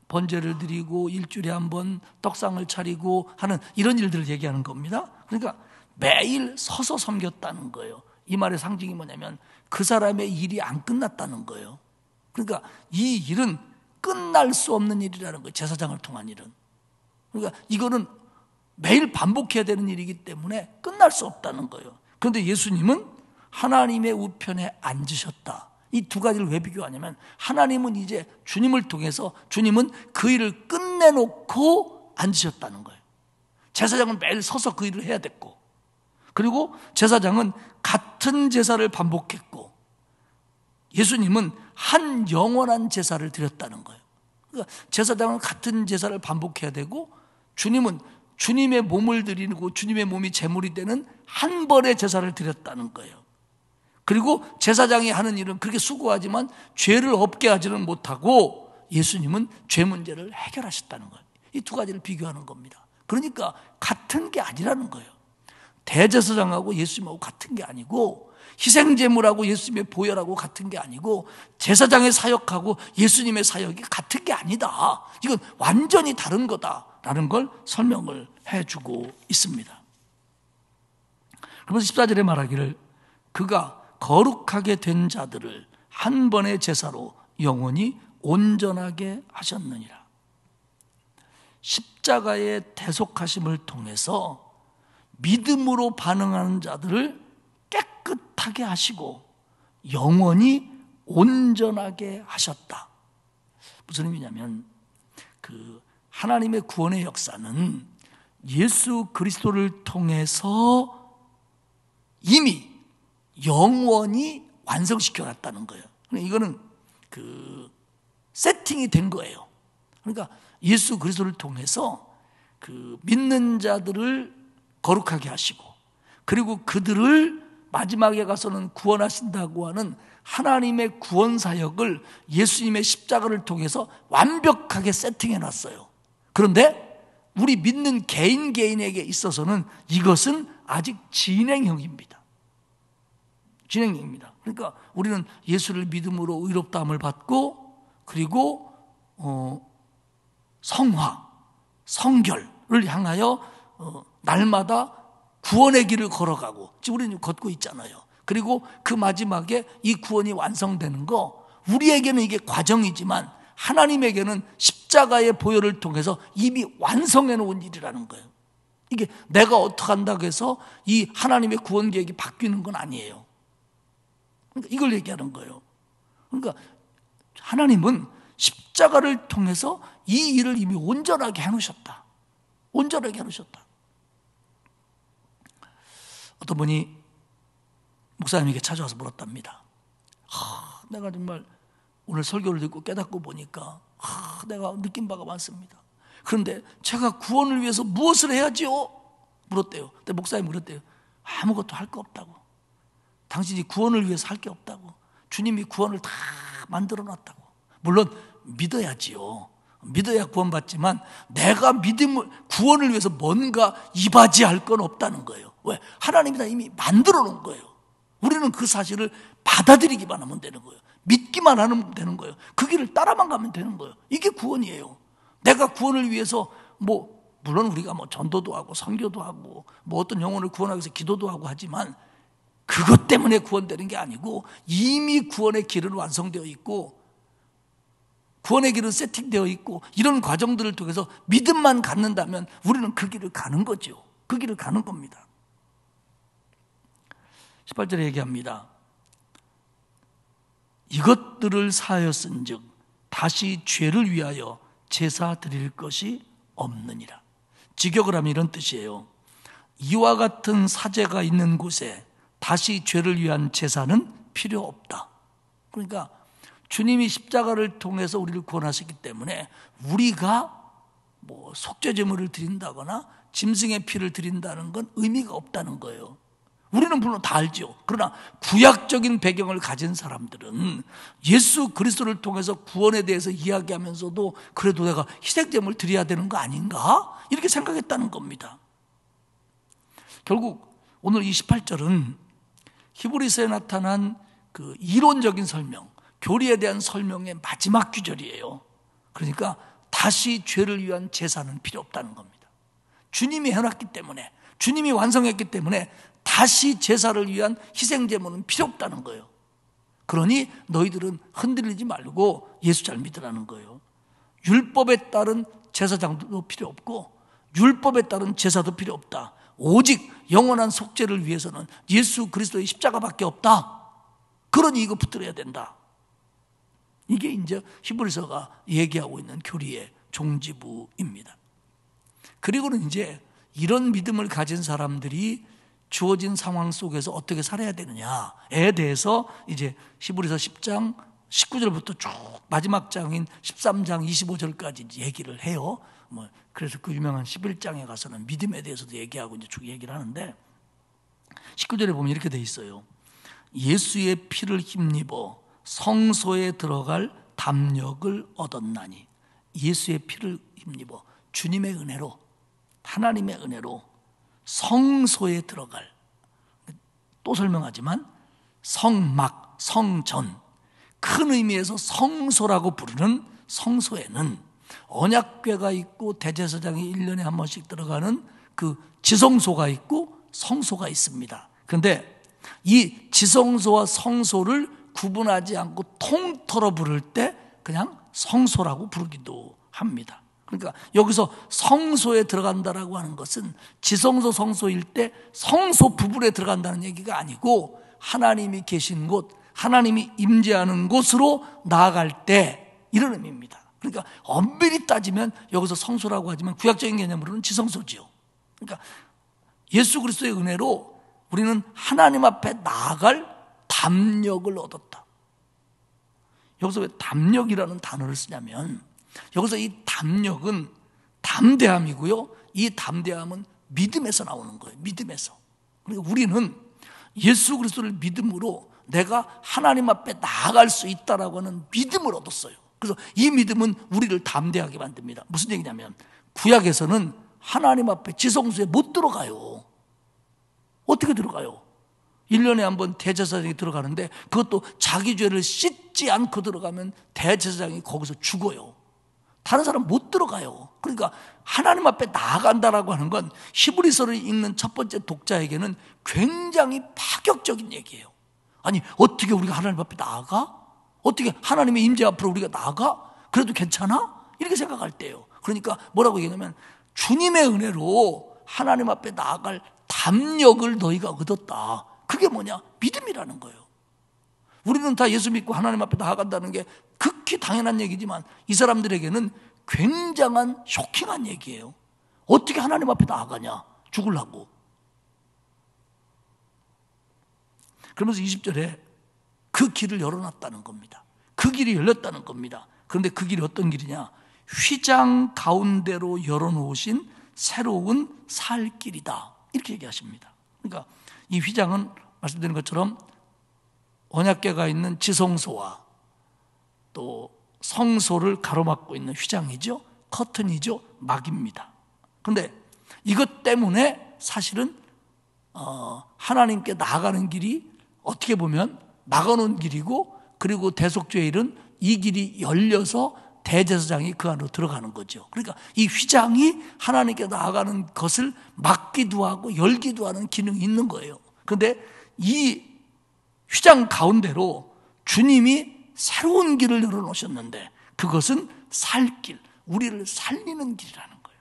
번제를 드리고 일주일에 한 번 떡상을 차리고 하는 이런 일들을 얘기하는 겁니다. 그러니까 매일 서서 섬겼다는 거예요. 이 말의 상징이 뭐냐면 그 사람의 일이 안 끝났다는 거예요. 그러니까 이 일은 끝날 수 없는 일이라는 거예요. 제사장을 통한 일은. 그러니까 이거는 매일 반복해야 되는 일이기 때문에 끝날 수 없다는 거예요. 그런데 예수님은 하나님의 우편에 앉으셨다. 이 두 가지를 왜 비교하냐면, 하나님은 이제 주님을 통해서 주님은 그 일을 끝내놓고 앉으셨다는 거예요. 제사장은 매일 서서 그 일을 해야 됐고, 그리고 제사장은 같은 제사를 반복했고, 예수님은 한 영원한 제사를 드렸다는 거예요. 그러니까 제사장은 같은 제사를 반복해야 되고, 주님은 주님의 몸을 드리고 주님의 몸이 제물이 되는 한 번의 제사를 드렸다는 거예요. 그리고 제사장이 하는 일은 그렇게 수고하지만 죄를 없게 하지는 못하고 예수님은 죄 문제를 해결하셨다는 거예요. 이 두 가지를 비교하는 겁니다. 그러니까 같은 게 아니라는 거예요. 대제사장하고 예수님하고 같은 게 아니고, 희생제물하고 예수님의 보혈하고 같은 게 아니고, 제사장의 사역하고 예수님의 사역이 같은 게 아니다. 이건 완전히 다른 거다라는 걸 설명을 해주고 있습니다. 그러면서 14절에 말하기를 그가 거룩하게 된 자들을 한 번의 제사로 영원히 온전하게 하셨느니라. 십자가의 대속하심을 통해서 믿음으로 반응하는 자들을 깨끗하게 하시고 영원히 온전하게 하셨다. 무슨 의미냐면, 그 하나님의 구원의 역사는 예수 그리스도를 통해서 이미 영원히 완성시켜 놨다는 거예요. 이거는 그 세팅이 된 거예요. 그러니까 예수 그리스도를 통해서 그 믿는 자들을 거룩하게 하시고, 그리고 그들을 마지막에 가서는 구원하신다고 하는 하나님의 구원 사역을 예수님의 십자가를 통해서 완벽하게 세팅해 놨어요. 그런데 우리 믿는 개인에게 있어서는 이것은 아직 진행형입니다. 진행형입니다. 그러니까 우리는 예수를 믿음으로 의롭다함을 받고, 그리고 성화, 성결을 향하여 날마다 구원의 길을 걸어가고 지금 우리는 걷고 있잖아요. 그리고 그 마지막에 이 구원이 완성되는 거, 우리에게는 이게 과정이지만 하나님에게는 십자가의 보혈을 통해서 이미 완성해 놓은 일이라는 거예요. 이게 내가 어떻게 한다고 해서 이 하나님의 구원 계획이 바뀌는 건 아니에요. 그러니까 이걸 얘기하는 거예요. 그러니까 하나님은 십자가를 통해서 이 일을 이미 온전하게 해놓으셨다. 온전하게 해놓으셨다. 어떤 분이 목사님에게 찾아와서 물었답니다. 내가 정말 오늘 설교를 듣고 깨닫고 보니까 내가 느낀 바가 많습니다. 그런데 제가 구원을 위해서 무엇을 해야지요? 물었대요. 근데 목사님이 물었대요. 아무것도 할 거 없다고. 당신이 구원을 위해서 할 게 없다고. 주님이 구원을 다 만들어 놨다고. 물론 믿어야지요. 믿어야 구원받지만 내가 구원을 위해서 뭔가 이바지할 건 없다는 거예요. 왜? 하나님이 다 이미 만들어 놓은 거예요. 우리는 그 사실을 받아들이기만 하면 되는 거예요. 믿기만 하면 되는 거예요. 그 길을 따라만 가면 되는 거예요. 이게 구원이에요. 내가 구원을 위해서 물론 우리가 전도도 하고 선교도 하고 어떤 영혼을 구원하기 위해서 기도도 하고 하지만 그것 때문에 구원되는 게 아니고 이미 구원의 길은 완성되어 있고 구원의 길은 세팅되어 있고 이런 과정들을 통해서 믿음만 갖는다면 우리는 그 길을 가는 거죠. 그 길을 가는 겁니다. 18절에 얘기합니다. 이것들을 사하였은즉 다시 죄를 위하여 제사 드릴 것이 없느니라. 직역을 하면 이런 뜻이에요. 이와 같은 사제가 있는 곳에 다시 죄를 위한 제사는 필요 없다. 그러니까 주님이 십자가를 통해서 우리를 구원하셨기 때문에 우리가 속죄 제물을 드린다거나 짐승의 피를 드린다는 건 의미가 없다는 거예요. 우리는 물론 다 알죠. 그러나 구약적인 배경을 가진 사람들은 예수 그리스도를 통해서 구원에 대해서 이야기하면서도 그래도 내가 희생제물 드려야 되는 거 아닌가? 이렇게 생각했다는 겁니다. 결국 오늘 28절은 히브리서에 나타난 그 이론적인 설명, 교리에 대한 설명의 마지막 구절이에요. 그러니까 다시 죄를 위한 제사는 필요 없다는 겁니다. 주님이 해놨기 때문에, 주님이 완성했기 때문에 다시 제사를 위한 희생제물은 필요 없다는 거예요. 그러니 너희들은 흔들리지 말고 예수 잘 믿으라는 거예요. 율법에 따른 제사장도 필요 없고 율법에 따른 제사도 필요 없다. 오직 영원한 속죄를 위해서는 예수 그리스도의 십자가밖에 없다. 그러니 이거 붙들어야 된다. 이게 이제 히브리서가 얘기하고 있는 교리의 종지부입니다. 그리고는 이제 이런 믿음을 가진 사람들이 주어진 상황 속에서 어떻게 살아야 되느냐에 대해서 이제 히브리서 10장 19절부터 쭉 마지막 장인 13장 25절까지 얘기를 해요. 그래서 그 유명한 11장에 가서는 믿음에 대해서도 얘기하고 이제 쭉 얘기를 하는데 19절에 보면 이렇게 돼 있어요. 예수의 피를 힘입어 성소에 들어갈 담력을 얻었나니. 예수의 피를 힘입어 주님의 은혜로, 하나님의 은혜로 성소에 들어갈, 또 설명하지만 성막, 성전, 큰 의미에서 성소라고 부르는 성소에는 언약궤가 있고 대제사장이 1년에 한 번씩 들어가는 그 지성소가 있고 성소가 있습니다. 그런데 이 지성소와 성소를 구분하지 않고 통틀어 부를 때 그냥 성소라고 부르기도 합니다. 그러니까 여기서 성소에 들어간다라고 하는 것은 지성소 성소일 때 성소 부분에 들어간다는 얘기가 아니고 하나님이 계신 곳, 하나님이 임재하는 곳으로 나아갈 때 이런 의미입니다. 그러니까 엄밀히 따지면 여기서 성소라고 하지만 구약적인 개념으로는 지성소지요. 그러니까 예수 그리스도의 은혜로 우리는 하나님 앞에 나아갈 담력을 얻었다. 여기서 왜 담력이라는 단어를 쓰냐면 여기서 이 담력은 담대함이고요. 이 담대함은 믿음에서 나오는 거예요. 믿음에서. 그러니까 우리는 예수 그리스도를 믿음으로 내가 하나님 앞에 나아갈 수 있다라고 하는 믿음을 얻었어요. 그래서 이 믿음은 우리를 담대하게 만듭니다. 무슨 얘기냐면 구약에서는 하나님 앞에 지성소에 못 들어가요. 어떻게 들어가요? 1년에 한 번 대제사장이 들어가는데 그것도 자기 죄를 씻지 않고 들어가면 대제사장이 거기서 죽어요. 다른 사람 못 들어가요. 그러니까 하나님 앞에 나아간다라고 하는 건 히브리서를 읽는 첫 번째 독자에게는 굉장히 파격적인 얘기예요. 아니, 어떻게 우리가 하나님 앞에 나아가? 어떻게 하나님의 임재 앞으로 우리가 나아가? 그래도 괜찮아? 이렇게 생각할 때예요. 그러니까 뭐라고 얘기하냐면 주님의 은혜로 하나님 앞에 나아갈 담력을 너희가 얻었다. 그게 뭐냐? 믿음이라는 거예요. 우리는 다 예수 믿고 하나님 앞에 나아간다는 게 극히 당연한 얘기지만 이 사람들에게는 굉장한 쇼킹한 얘기예요. 어떻게 하나님 앞에 나아가냐? 죽으려고. 그러면서 20절에 그 길을 열어놨다는 겁니다. 그 길이 열렸다는 겁니다. 그런데 그 길이 어떤 길이냐? 휘장 가운데로 열어놓으신 새로운 살 길이다. 이렇게 얘기하십니다. 그러니까 이 휘장은 말씀드린 것처럼 언약궤가 있는 지성소와 또 성소를 가로막고 있는 휘장이죠. 커튼이죠. 막입니다. 그런데 이것 때문에 사실은 하나님께 나아가는 길이 어떻게 보면 막아놓은 길이고, 그리고 대속죄일은 이 길이 열려서 대제사장이 그 안으로 들어가는 거죠. 그러니까 이 휘장이 하나님께 나아가는 것을 막기도 하고 열기도 하는 기능이 있는 거예요. 그런데 이 휘장 가운데로 주님이 새로운 길을 열어놓으셨는데 그것은 살 길, 우리를 살리는 길이라는 거예요.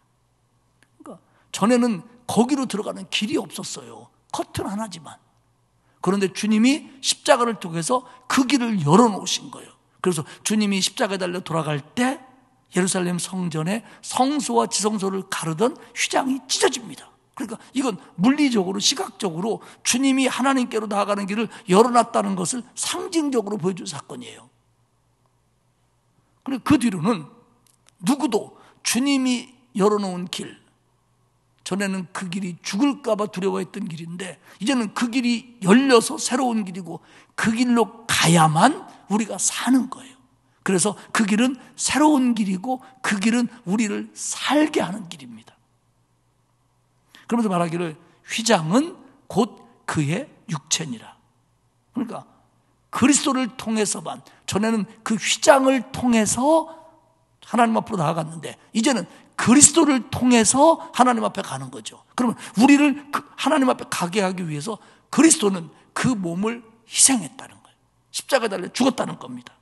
그러니까 전에는 거기로 들어가는 길이 없었어요. 커튼 하나지만. 그런데 주님이 십자가를 통해서 그 길을 열어놓으신 거예요. 그래서 주님이 십자가에 달려 돌아갈 때 예루살렘 성전에 성소와 지성소를 가르던 휘장이 찢어집니다. 그러니까 이건 물리적으로 시각적으로 주님이 하나님께로 나아가는 길을 열어놨다는 것을 상징적으로 보여준 사건이에요. 그리고 그 뒤로는 누구도 주님이 열어놓은 길, 전에는 그 길이 죽을까 봐 두려워했던 길인데 이제는 그 길이 열려서 새로운 길이고 그 길로 가야만 우리가 사는 거예요. 그래서 그 길은 새로운 길이고 그 길은 우리를 살게 하는 길입니다. 그러면서 말하기를 휘장은 곧 그의 육체니라. 그러니까 그리스도를 통해서만, 전에는 그 휘장을 통해서 하나님 앞으로 나아갔는데 이제는 그리스도를 통해서 하나님 앞에 가는 거죠. 그러면 우리를 하나님 앞에 가게 하기 위해서 그리스도는 그 몸을 희생했다는 거예요. 십자가에 달려 죽었다는 겁니다.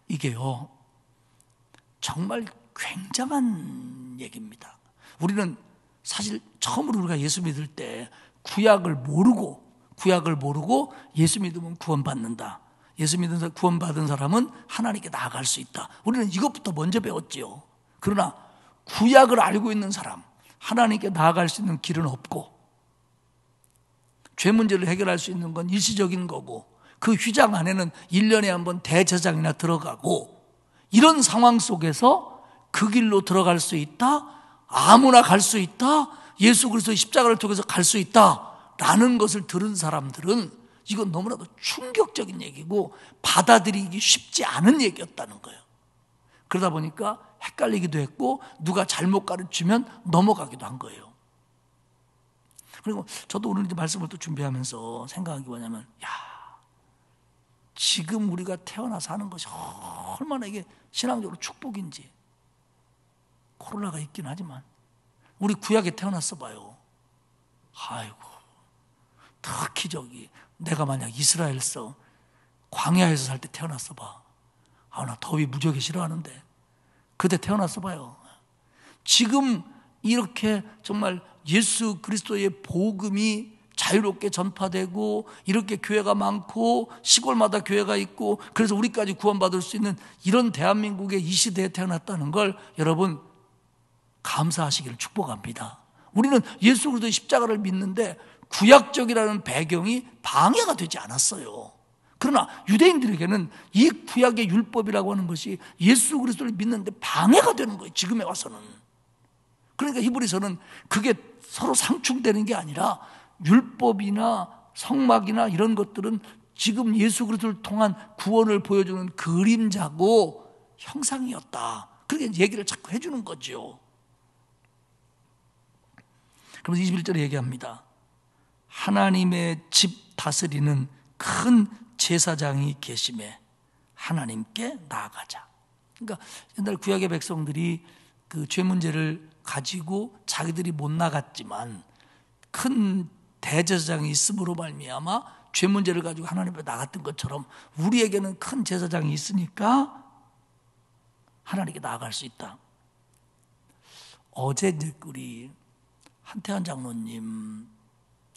이게요, 정말 굉장한 얘기입니다. 우리는 사실 처음으로 우리가 예수 믿을 때 구약을 모르고 예수 믿으면 구원받는다. 예수 믿으면서 구원받은 사람은 하나님께 나아갈 수 있다. 우리는 이것부터 먼저 배웠지요. 그러나 구약을 알고 있는 사람, 하나님께 나아갈 수 있는 길은 없고 죄 문제를 해결할 수 있는 건 일시적인 거고 그 휘장 안에는 1년에 한 번 대제사장이나 들어가고 이런 상황 속에서 그 길로 들어갈 수 있다, 아무나 갈 수 있다, 예수 그리스도의 십자가를 통해서 갈 수 있다라는 것을 들은 사람들은 이건 너무나도 충격적인 얘기고 받아들이기 쉽지 않은 얘기였다는 거예요. 그러다 보니까 헷갈리기도 했고 누가 잘못 가르치면 넘어가기도 한 거예요. 그리고 저도 오늘 이제 말씀을 또 준비하면서 생각한 게 뭐냐면, 지금 우리가 태어나서 하는 것이 얼마나 이게 신앙적으로 축복인지. 코로나가 있긴 하지만 우리 구약에 태어났어 봐요. 아이고, 특히 내가 만약 이스라엘서 광야에서 살 때 태어났어 봐. 나 더위 무지하게 싫어하는데 그때 태어났어 봐요. 지금 이렇게 정말 예수 그리스도의 복음이 자유롭게 전파되고 이렇게 교회가 많고 시골마다 교회가 있고 그래서 우리까지 구원받을 수 있는 이런 대한민국의 이 시대에 태어났다는 걸 여러분 감사하시기를 축복합니다. 우리는 예수 그리스도의 십자가를 믿는데 구약적이라는 배경이 방해가 되지 않았어요. 그러나 유대인들에게는 이 구약의 율법이라고 하는 것이 예수 그리스도를 믿는데 방해가 되는 거예요. 지금에 와서는. 그러니까 히브리서는 그게 서로 상충되는 게 아니라 율법이나 성막이나 이런 것들은 지금 예수 그리스도를 통한 구원을 보여주는 그림자고 형상이었다. 그렇게 얘기를 자꾸 해주는 거죠. 그러면서 21절에 얘기합니다. 하나님의 집 다스리는 큰 제사장이 계심에 하나님께 나아가자. 그러니까 옛날 구약의 백성들이 그 죄 문제를 가지고 자기들이 못 나갔지만 큰 대제사장이 있음으로 말미암아 죄 문제를 가지고 하나님 앞에 나갔던 것처럼 우리에게는 큰 제사장이 있으니까 하나님께 나아갈 수 있다. 어제 이제 우리 한태환 장로님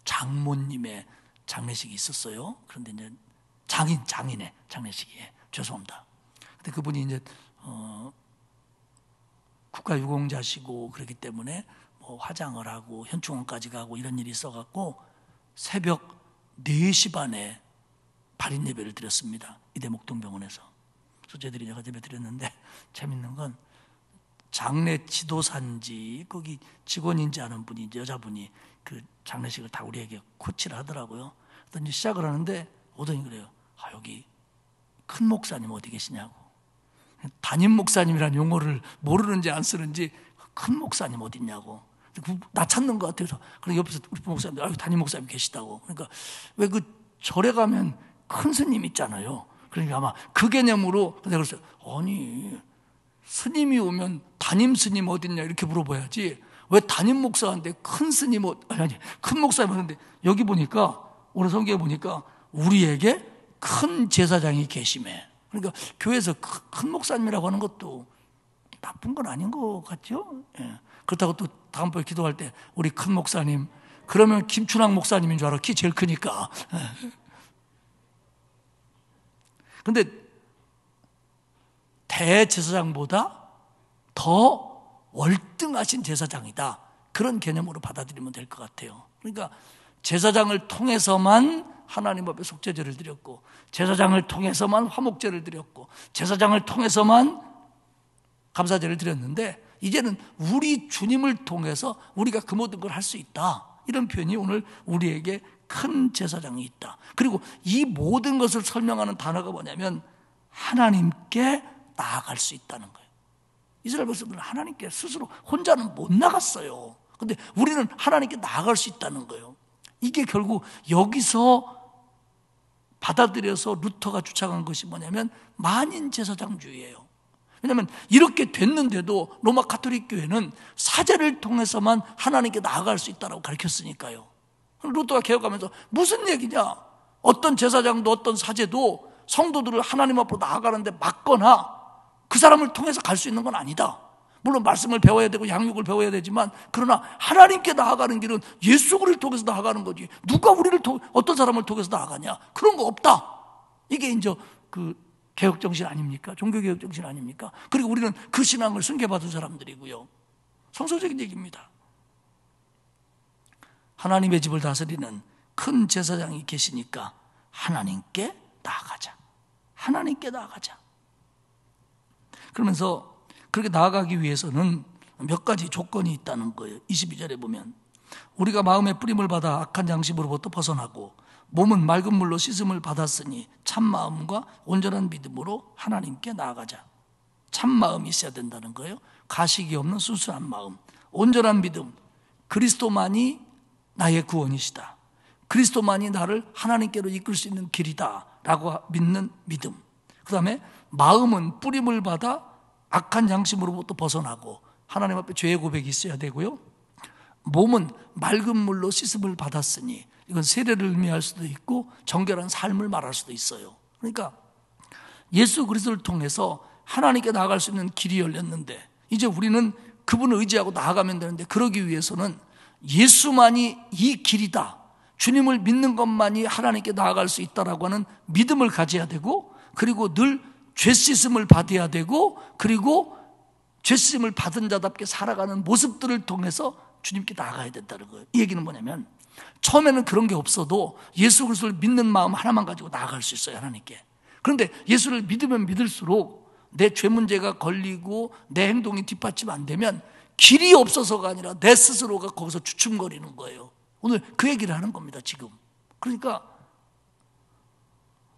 장모님의 장례식이 있었어요. 그런데 이제 장인의 장례식이에요. 죄송합니다. 근데 그분이 이제 국가유공자시고 그렇기 때문에 뭐 화장을 하고 현충원까지 가고 이런 일이 있어갖고 새벽 4시 반에 발인 예배를 드렸습니다. 이대 목동병원에서. 그래서 저희들이 제가 예배 드렸는데 재밌는 건 장례 지도사인지 거기 직원인지 아는 분이 여자분이 그 장례식을 다 우리에게 코치를 하더라고요. 그래서 시작을 하는데 오더니 그래요. 여기 큰 목사님 어디 계시냐고. 담임 목사님이라는 용어를 모르는지 안 쓰는지 큰 목사님 어디 있냐고. 나 찾는 것 같아서. 그래서 옆에서 우리 목사님, 담임 목사님 계시다고. 그러니까 왜 그 절에 가면 큰 스님 있잖아요. 그러니까 아마 그 개념으로 내가 그랬어요. 아니 스님이 오면 담임 스님 어딨냐 이렇게 물어봐야지 왜 담임 목사인데 큰 스님 아니 큰 목사님 하는데 여기 보니까 오늘 성경에 보니까 우리에게 큰 제사장이 계심에. 그러니까 교회에서 큰 목사님이라고 하는 것도 나쁜 건 아닌 것 같죠? 예. 그렇다고 또 다음번에 기도할 때 우리 큰 목사님 그러면 김춘학 목사님인 줄 알아. 키 제일 크니까. 그런데 대제사장보다 더 월등하신 제사장이다. 그런 개념으로 받아들이면 될 것 같아요. 그러니까 제사장을 통해서만 하나님 앞에 속죄제를 드렸고 제사장을 통해서만 화목제를 드렸고 제사장을 통해서만 감사제를 드렸는데 이제는 우리 주님을 통해서 우리가 그 모든 걸 할 수 있다. 이런 표현이 오늘 우리에게 큰 제사장이 있다. 그리고 이 모든 것을 설명하는 단어가 뭐냐면 하나님께 나아갈 수 있다는 거예요. 이스라엘 백성들은 하나님께 스스로 혼자는 못 나갔어요. 그런데 우리는 하나님께 나아갈 수 있다는 거예요. 이게 결국 여기서 받아들여서 루터가 주창한 것이 뭐냐면 만인 제사장주의예요. 왜냐하면 이렇게 됐는데도 로마 가톨릭 교회는 사제를 통해서만 하나님께 나아갈 수 있다고 가르쳤으니까요. 루터가 개혁하면서 무슨 얘기냐? 어떤 제사장도 어떤 사제도 성도들을 하나님 앞으로 나아가는데 막거나 그 사람을 통해서 갈 수 있는 건 아니다. 물론 말씀을 배워야 되고 양육을 배워야 되지만 그러나 하나님께 나아가는 길은 예수 그리스도를 통해서 나아가는 거지. 누가 우리를 어떤 사람을 통해서 나아가냐? 그런 거 없다. 이게 이제 그 개혁 정신 아닙니까? 종교 개혁 정신 아닙니까? 그리고 우리는 그 신앙을 승계받은 사람들이고요. 성서적인 얘기입니다. 하나님의 집을 다스리는 큰 제사장이 계시니까 하나님께 나아가자. 하나님께 나아가자. 그러면서 그렇게 나아가기 위해서는 몇 가지 조건이 있다는 거예요. 22절에 보면 우리가 마음의 뿌림을 받아 악한 양심으로부터 벗어나고 몸은 맑은 물로 씻음을 받았으니 참 마음과 온전한 믿음으로 하나님께 나아가자. 참 마음이 있어야 된다는 거예요. 가식이 없는 순수한 마음, 온전한 믿음. 그리스도만이 나의 구원이시다. 그리스도만이 나를 하나님께로 이끌 수 있는 길이다 라고 믿는 믿음. 그 다음에 마음은 뿌림을 받아 악한 양심으로부터 벗어나고 하나님 앞에 죄의 고백이 있어야 되고요. 몸은 맑은 물로 씻음을 받았으니 이건 세례를 의미할 수도 있고 정결한 삶을 말할 수도 있어요. 그러니까 예수 그리스도를 통해서 하나님께 나아갈 수 있는 길이 열렸는데 이제 우리는 그분을 의지하고 나아가면 되는데 그러기 위해서는 예수만이 이 길이다. 주님을 믿는 것만이 하나님께 나아갈 수 있다라고 하는 믿음을 가져야 되고 그리고 늘 죄 씻음을 받아야 되고 그리고 죄 씻음을 받은 자답게 살아가는 모습들을 통해서 주님께 나아가야 된다는 거예요. 이 얘기는 뭐냐면 처음에는 그런 게 없어도 예수 그리스도를 믿는 마음 하나만 가지고 나아갈 수 있어요. 하나님께. 그런데 예수를 믿으면 믿을수록 내 죄 문제가 걸리고 내 행동이 뒷받침 안 되면 길이 없어서가 아니라 내 스스로가 거기서 주춤거리는 거예요. 오늘 그 얘기를 하는 겁니다. 지금. 그러니까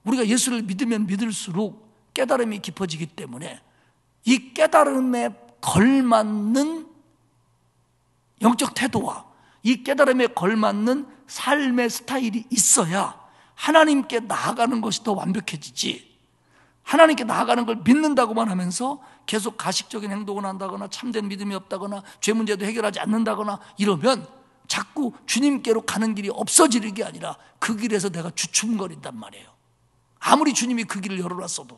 우리가 예수를 믿으면 믿을수록 깨달음이 깊어지기 때문에 이 깨달음에 걸맞는 영적 태도와 이 깨달음에 걸맞는 삶의 스타일이 있어야 하나님께 나아가는 것이 더 완벽해지지. 하나님께 나아가는 걸 믿는다고만 하면서 계속 가식적인 행동을 한다거나 참된 믿음이 없다거나 죄 문제도 해결하지 않는다거나 이러면 자꾸 주님께로 가는 길이 없어지는 게 아니라 그 길에서 내가 주춤거린단 말이에요. 아무리 주님이 그 길을 열어놨어도,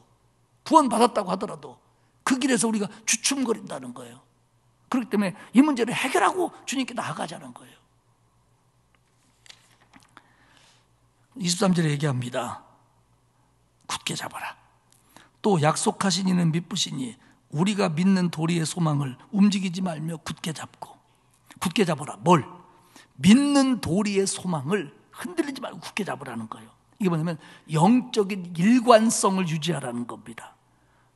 구원받았다고 하더라도 그 길에서 우리가 주춤거린다는 거예요. 그렇기 때문에 이 문제를 해결하고 주님께 나아가자는 거예요. 23절에 얘기합니다. 굳게 잡아라. 또 약속하신 이는 미쁘시니 우리가 믿는 도리의 소망을 움직이지 말며 굳게 잡고. 굳게 잡아라. 뭘? 믿는 도리의 소망을 흔들리지 말고 굳게 잡으라는 거예요. 이게 뭐냐면 영적인 일관성을 유지하라는 겁니다.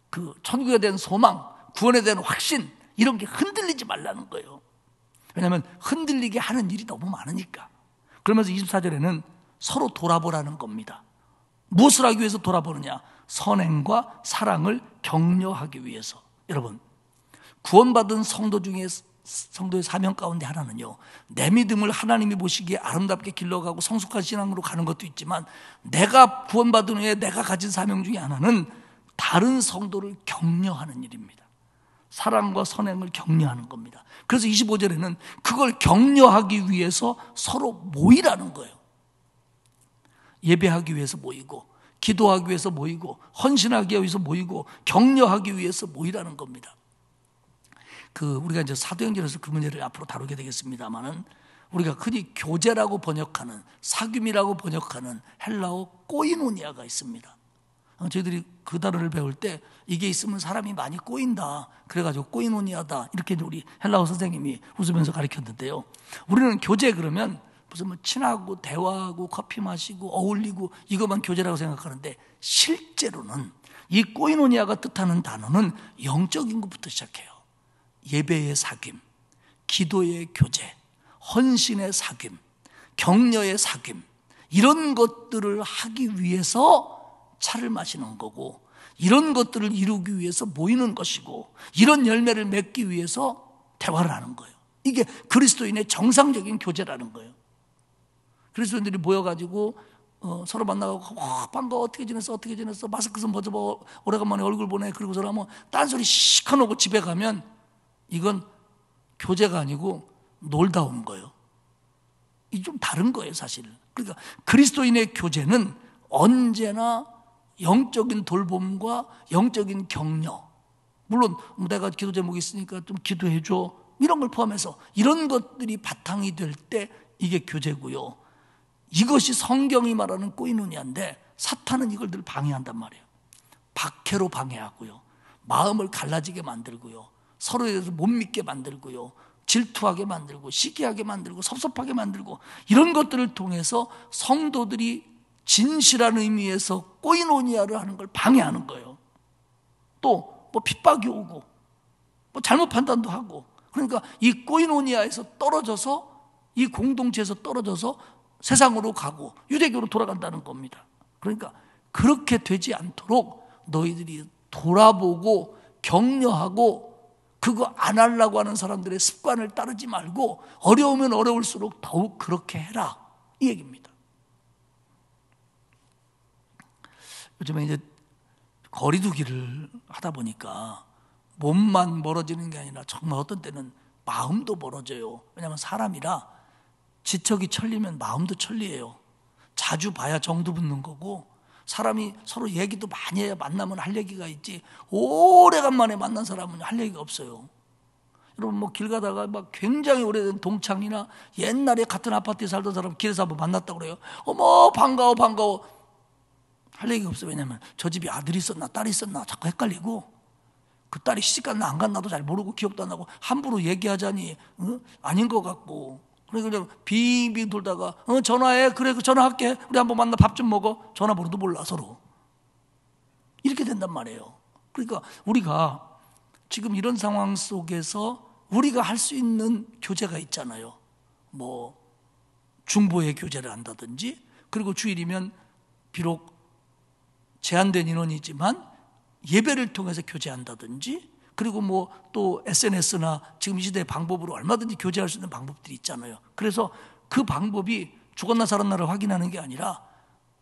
그 천국에 대한 소망, 구원에 대한 확신, 이런 게 흔들리지 말라는 거예요. 왜냐하면 흔들리게 하는 일이 너무 많으니까. 그러면서 24절에는 서로 돌아보라는 겁니다. 무엇을 하기 위해서 돌아보느냐? 선행과 사랑을 격려하기 위해서. 여러분, 구원받은 성도 중에 성도의 사명 가운데 하나는요, 내 믿음을 하나님이 보시기에 아름답게 길러가고 성숙한 신앙으로 가는 것도 있지만, 내가 구원받은 후에 내가 가진 사명 중에 하나는 다른 성도를 격려하는 일입니다. 사랑과 선행을 격려하는 겁니다. 그래서 25절에는 그걸 격려하기 위해서 서로 모이라는 거예요. 예배하기 위해서 모이고, 기도하기 위해서 모이고, 헌신하기 위해서 모이고, 격려하기 위해서 모이라는 겁니다. 우리가 이제 사도행전에서 그 문제를 앞으로 다루게 되겠습니다만은, 우리가 흔히 교제라고 번역하는, 사귐이라고 번역하는 헬라어 꼬이노니아가 있습니다. 저희들이 그 단어를 배울 때 이게 있으면 사람이 많이 꼬인다, 그래가지고 꼬이노니아다, 이렇게 우리 헬라어 선생님이 웃으면서 가르쳤는데요. 우리는 교제 그러면 무슨 뭐 친하고 대화하고 커피 마시고 어울리고 이것만 교제라고 생각하는데, 실제로는 이 꼬이노니아가 뜻하는 단어는 영적인 것부터 시작해요. 예배의 사귐, 기도의 교제, 헌신의 사귐, 격려의 사귐, 이런 것들을 하기 위해서 차를 마시는 거고, 이런 것들을 이루기 위해서 모이는 것이고, 이런 열매를 맺기 위해서 대화를 하는 거예요. 이게 그리스도인의 정상적인 교제라는 거예요. 그리스도인들이 모여가지고 서로 만나고 반가워, 어떻게 지냈어, 어떻게 지냈어, 마스크 좀 벗어봐, 오래간만에 얼굴 보네, 그러고서 하면 딴소리 시커놓고 집에 가면 이건 교제가 아니고 놀다 온 거예요. 이게 좀 다른 거예요, 사실. 그러니까 그리스도인의 교제는 언제나 영적인 돌봄과 영적인 격려, 물론 내가 기도 제목이 있으니까 좀 기도해줘, 이런 걸 포함해서 이런 것들이 바탕이 될 때 이게 교제고요. 이것이 성경이 말하는 꼬이노니아인데, 사탄은 이걸 늘 방해한단 말이에요. 박해로 방해하고요, 마음을 갈라지게 만들고요, 서로에 대해서 못 믿게 만들고요, 질투하게 만들고 시기하게 만들고 섭섭하게 만들고, 이런 것들을 통해서 성도들이 진실한 의미에서 꼬이노니아를 하는 걸 방해하는 거예요. 또 뭐 핍박이 오고 뭐 잘못 판단도 하고, 그러니까 이 꼬이노니아에서 떨어져서, 이 공동체에서 떨어져서 세상으로 가고 유대교로 돌아간다는 겁니다. 그러니까 그렇게 되지 않도록 너희들이 돌아보고 격려하고, 그거 안 하려고 하는 사람들의 습관을 따르지 말고 어려우면 어려울수록 더욱 그렇게 해라, 이 얘기입니다. 요즘에 이제 거리두기를 하다 보니까 몸만 멀어지는 게 아니라 정말 어떤 때는 마음도 멀어져요. 왜냐하면 사람이라 지척이 천리면 마음도 천리예요. 자주 봐야 정도 붙는 거고, 사람이 서로 얘기도 많이 해야 만나면 할 얘기가 있지, 오래간만에 만난 사람은 할 얘기가 없어요. 여러분 뭐 길 가다가 막 굉장히 오래된 동창이나 옛날에 같은 아파트에 살던 사람 길에서 한번 만났다고 그래요. 어머 반가워 반가워, 할 얘기가 없어요. 왜냐하면 저 집에 아들이 있었나 딸이 있었나 자꾸 헷갈리고, 그 딸이 시집갔나 안 갔나도 잘 모르고 기억도 안 나고, 함부로 얘기하자니 아닌 것 같고, 그래서 그냥 빙빙 돌다가 전화해, 그래 그 전화할게, 우리 한번 만나 밥 좀 먹어, 전화번호도 몰라 서로. 이렇게 된단 말이에요. 그러니까 우리가 지금 이런 상황 속에서 우리가 할 수 있는 교제가 있잖아요. 뭐 중보의 교제를 한다든지, 그리고 주일이면 비록 제한된 인원이지만 예배를 통해서 교제한다든지, 그리고 뭐 또 SNS나 지금 이 시대의 방법으로 얼마든지 교제할 수 있는 방법들이 있잖아요. 그래서 그 방법이 죽었나 살았나를 확인하는 게 아니라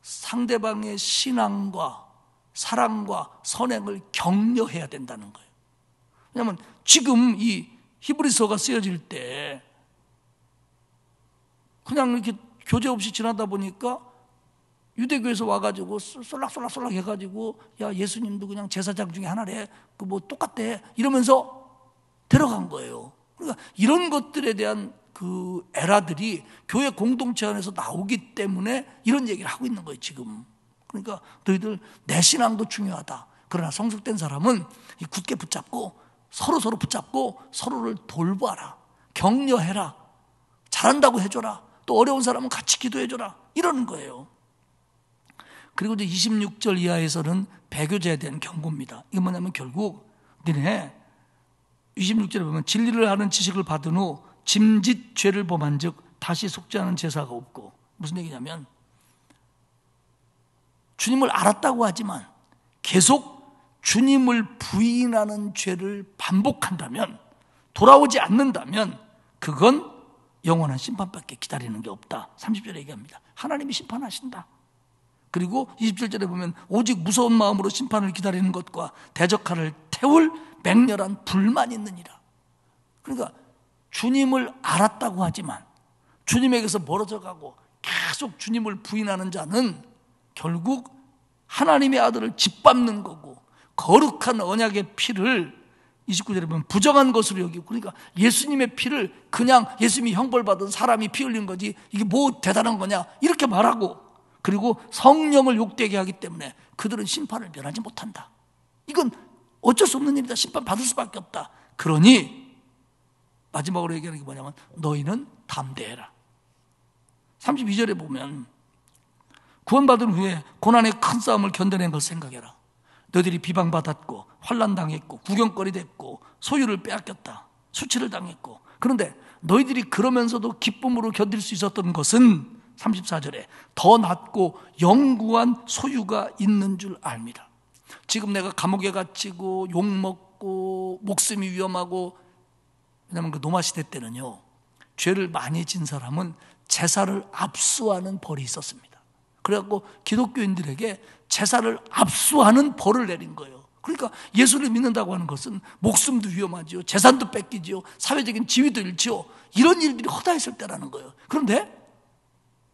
상대방의 신앙과 사랑과 선행을 격려해야 된다는 거예요. 왜냐하면 지금 이 히브리서가 쓰여질 때 그냥 이렇게 교제 없이 지나다 보니까 유대교에서 와가지고 쏠락쏠락 해가지고 야 예수님도 그냥 제사장 중에 하나래, 그 뭐 똑같대 이러면서 데려간 거예요. 그러니까 이런 것들에 대한 그 에라들이 교회 공동체 안에서 나오기 때문에 이런 얘기를 하고 있는 거예요 지금. 그러니까 너희들 내 신앙도 중요하다. 그러나 성숙된 사람은 굳게 붙잡고 서로 붙잡고 서로를 돌봐라, 격려해라, 잘한다고 해줘라, 또 어려운 사람은 같이 기도해줘라 이러는 거예요. 그리고 이제 26절 이하에서는 배교제에 대한 경고입니다. 이게 뭐냐면 결국 너네 26절에 보면 진리를 아는 지식을 받은 후 짐짓 죄를 범한 즉 다시 속지 않은 제사가 없고, 무슨 얘기냐면 주님을 알았다고 하지만 계속 주님을 부인하는 죄를 반복한다면, 돌아오지 않는다면 그건 영원한 심판밖에 기다리는 게 없다. 30절에 얘기합니다. 하나님이 심판하신다. 그리고 27절에 보면 오직 무서운 마음으로 심판을 기다리는 것과 대적하를 태울 맹렬한 불만이 있느니라. 그러니까 주님을 알았다고 하지만 주님에게서 멀어져 가고 계속 주님을 부인하는 자는 결국 하나님의 아들을 짓밟는 거고, 거룩한 언약의 피를 29절에 보면 부정한 것으로 여기고, 그러니까 예수님의 피를 그냥 예수님이 형벌받은 사람이 피 흘린 거지 이게 뭐 대단한 거냐 이렇게 말하고, 그리고 성령을 욕되게 하기 때문에 그들은 심판을 면하지 못한다. 이건 어쩔 수 없는 일이다. 심판 받을 수밖에 없다. 그러니 마지막으로 얘기하는 게 뭐냐면 너희는 담대해라. 32절에 보면 구원받은 후에 고난의 큰 싸움을 견뎌낸 걸 생각해라. 너희들이 비방받았고 환난당했고 구경거리 됐고 소유를 빼앗겼다, 수치를 당했고, 그런데 너희들이 그러면서도 기쁨으로 견딜 수 있었던 것은 34절에 더 낫고 영구한 소유가 있는 줄 압니다. 지금 내가 감옥에 갇히고 욕먹고 목숨이 위험하고, 왜냐하면 그 노마시대 때는요 죄를 많이 진 사람은 제사를 압수하는 벌이 있었습니다. 그래갖고 기독교인들에게 제사를 압수하는 벌을 내린 거예요. 그러니까 예수를 믿는다고 하는 것은 목숨도 위험하지요, 재산도 뺏기지요, 사회적인 지위도 잃지요, 이런 일들이 허다했을 때라는 거예요. 그런데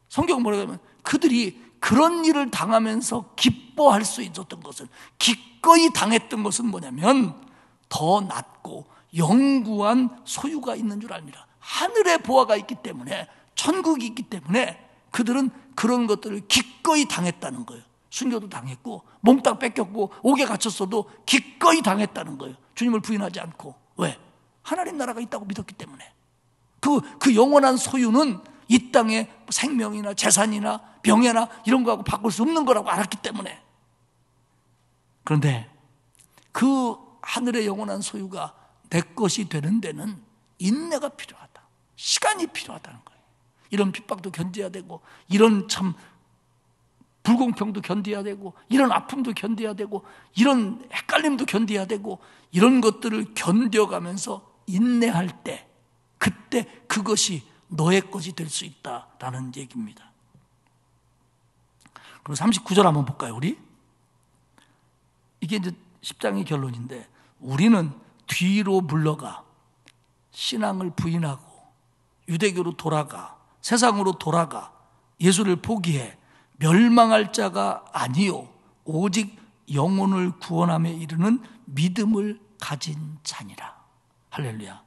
성경은 뭐라고 하면 그들이 그런 일을 당하면서 기뻐할 수 있었던 것은, 기꺼이 당했던 것은 뭐냐면 더 낫고 영구한 소유가 있는 줄 압니다. 하늘의 보화가 있기 때문에, 천국이 있기 때문에 그들은 그런 것들을 기꺼이 당했다는 거예요. 순교도 당했고 몽땅 뺏겼고 옥에 갇혔어도 기꺼이 당했다는 거예요. 주님을 부인하지 않고. 왜? 하나님 나라가 있다고 믿었기 때문에. 그 영원한 소유는 이 땅의 생명이나 재산이나 명예나 이런 거하고 바꿀 수 없는 거라고 알았기 때문에. 그런데 그 하늘의 영원한 소유가 내 것이 되는 데는 인내가 필요하다, 시간이 필요하다는 거예요. 이런 핍박도 견뎌야 되고, 이런 참 불공평도 견뎌야 되고, 이런 아픔도 견뎌야 되고, 이런 헷갈림도 견뎌야 되고, 이런 것들을 견뎌가면서 인내할 때, 그때 그것이 너의 것이 될 수 있다라는 얘기입니다. 그리고 39절 한번 볼까요, 우리? 이게 이제 10장의 결론인데, 우리는 뒤로 물러가 신앙을 부인하고 유대교로 돌아가 세상으로 돌아가 예수를 포기해 멸망할 자가 아니요 오직 영혼을 구원함에 이르는 믿음을 가진 자니라. 할렐루야.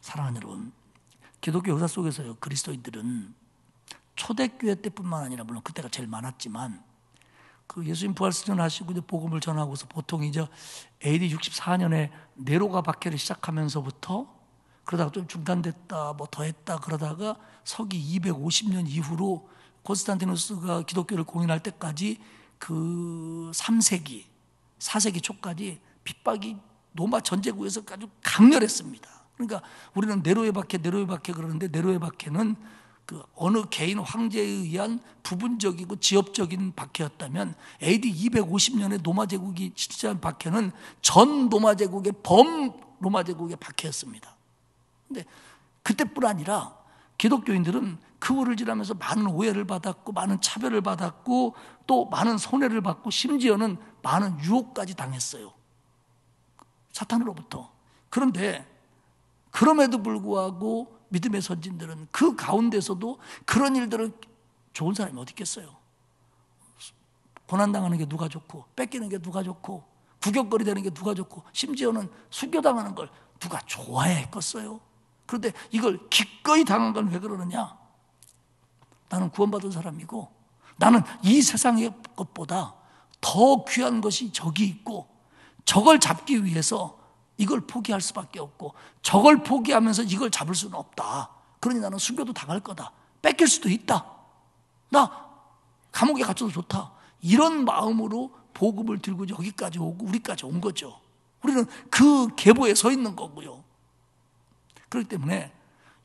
사랑하는 여러분, 기독교 역사 속에서요 그리스도인들은 초대교회 때뿐만 아니라 물론 그때가 제일 많았지만 그 예수님 부활승천하시고 이제 복음을 전하고서 보통 이제 AD 64년에 네로가 박해를 시작하면서부터, 그러다가 좀 중단됐다 뭐 더 했다 그러다가 서기 250년 이후로 콘스탄티누스가 기독교를 공인할 때까지 그 3세기 4세기 초까지 핍박이 로마 전제국에서 아주 강렬했습니다. 그러니까 우리는 네로의 박해 그러는데, 네로의 박해는 그 어느 개인 황제에 의한 부분적이고 지역적인 박해였다면 AD 250년에 로마 제국이 실시한 박해는 전 로마 제국의 로마 제국의 박해였습니다. 근데 그때뿐 아니라 기독교인들은 그 후를 지나면서 많은 오해를 받았고 많은 차별을 받았고 또 많은 손해를 받고 심지어는 많은 유혹까지 당했어요. 사탄으로부터. 그런데 그럼에도 불구하고 믿음의 선진들은 그 가운데서도 그런 일들을 좋은 사람이 어디 있겠어요? 고난당하는 게 누가 좋고 뺏기는 게 누가 좋고 구격거리 되는 게 누가 좋고 심지어는 순교당하는 걸 누가 좋아했겠어요? 그런데 이걸 기꺼이 당한 건 왜 그러느냐? 나는 구원받은 사람이고 나는 이 세상의 것보다 더 귀한 것이 저기 있고 저걸 잡기 위해서 이걸 포기할 수밖에 없고 저걸 포기하면서 이걸 잡을 수는 없다. 그러니 나는 순교도 당할 거다. 뺏길 수도 있다. 나 감옥에 갇혀도 좋다. 이런 마음으로 복음을 들고 여기까지 오고 우리까지 온 거죠. 우리는 그 계보에 서 있는 거고요. 그렇기 때문에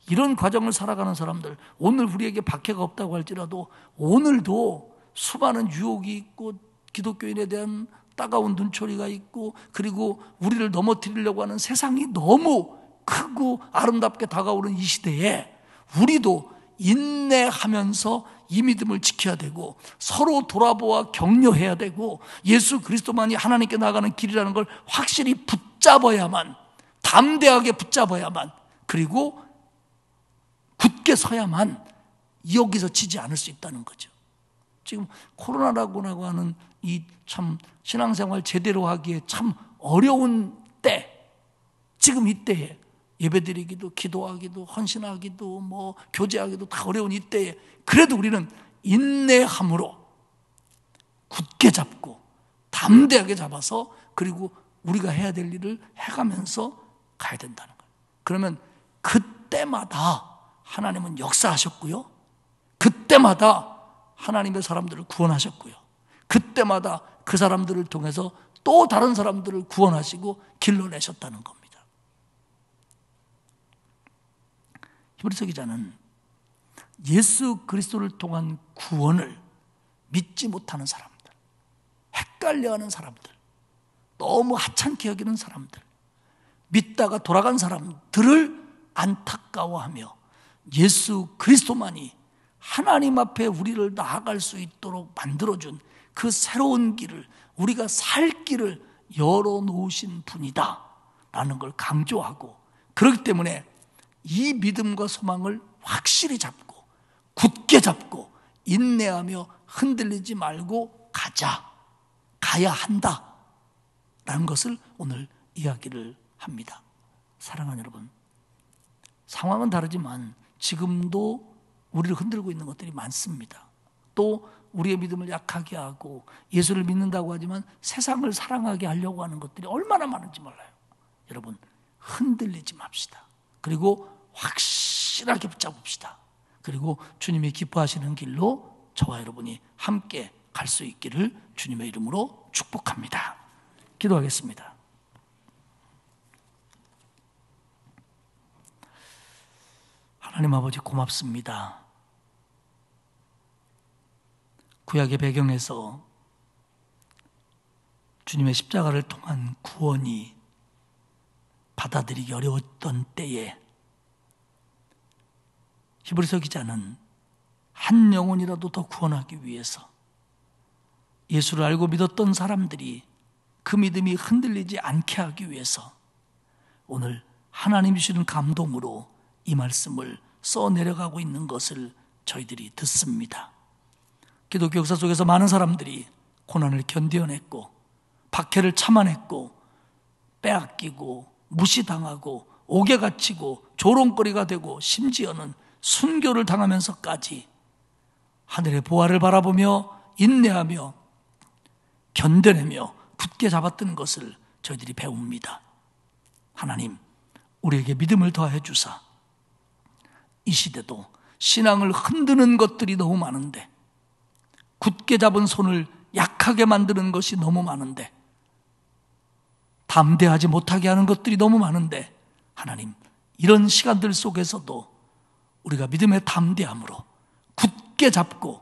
이런 과정을 살아가는 사람들, 오늘 우리에게 박해가 없다고 할지라도 오늘도 수많은 유혹이 있고 기독교인에 대한 따가운 눈초리가 있고 그리고 우리를 넘어뜨리려고 하는 세상이 너무 크고 아름답게 다가오는 이 시대에 우리도 인내하면서 이 믿음을 지켜야 되고 서로 돌아보아 격려해야 되고 예수 그리스도만이 하나님께 나가는 길이라는 걸 확실히 붙잡아야만, 담대하게 붙잡아야만, 그리고 굳게 서야만 여기서 지지 않을 수 있다는 거죠. 지금 코로나라고 하는 이 참 신앙생활 제대로 하기에 참 어려운 때, 지금 이때에 예배드리기도 기도하기도 헌신하기도 뭐 교제하기도 다 어려운 이때에 그래도 우리는 인내함으로 굳게 잡고 담대하게 잡아서 그리고 우리가 해야 될 일을 해가면서 가야 된다는 거예요. 그러면 그때마다 하나님은 역사하셨고요, 그때마다 하나님의 사람들을 구원하셨고요, 그때마다 그 사람들을 통해서 또 다른 사람들을 구원하시고 길러내셨다는 겁니다. 히브리서 기자는 예수 그리스도를 통한 구원을 믿지 못하는 사람들, 헷갈려하는 사람들, 너무 하찮게 여기는 사람들, 믿다가 돌아간 사람들을 안타까워하며 예수 그리스도만이 하나님 앞에 우리를 나아갈 수 있도록 만들어준 그 새로운 길을, 우리가 살 길을 열어놓으신 분이다 라는 걸 강조하고, 그렇기 때문에 이 믿음과 소망을 확실히 잡고 굳게 잡고 인내하며 흔들리지 말고 가야 한다 라는 것을 오늘 이야기를 합니다. 사랑하는 여러분, 상황은 다르지만 지금도 우리를 흔들고 있는 것들이 많습니다. 또 우리의 믿음을 약하게 하고 예수를 믿는다고 하지만 세상을 사랑하게 하려고 하는 것들이 얼마나 많은지 몰라요. 여러분, 흔들리지 맙시다. 그리고 확실하게 붙잡읍시다. 그리고 주님이 기뻐하시는 길로 저와 여러분이 함께 갈 수 있기를 주님의 이름으로 축복합니다. 기도하겠습니다. 하나님 아버지, 고맙습니다. 구약의 배경에서 주님의 십자가를 통한 구원이 받아들이기 어려웠던 때에 히브리서 기자는 한 영혼이라도 더 구원하기 위해서 예수를 알고 믿었던 사람들이 그 믿음이 흔들리지 않게 하기 위해서 오늘 하나님이 주시는 감동으로 이 말씀을 써내려가고 있는 것을 저희들이 듣습니다. 기독교 역사 속에서 많은 사람들이 고난을 견뎌냈고 박해를 참아냈고 빼앗기고 무시당하고 옥에 갇히고 조롱거리가 되고 심지어는 순교를 당하면서까지 하늘의 보화를 바라보며 인내하며 견뎌내며 굳게 잡았던 것을 저희들이 배웁니다. 하나님, 우리에게 믿음을 더해 주사 이 시대도 신앙을 흔드는 것들이 너무 많은데, 굳게 잡은 손을 약하게 만드는 것이 너무 많은데, 담대하지 못하게 하는 것들이 너무 많은데, 하나님, 이런 시간들 속에서도 우리가 믿음의 담대함으로 굳게 잡고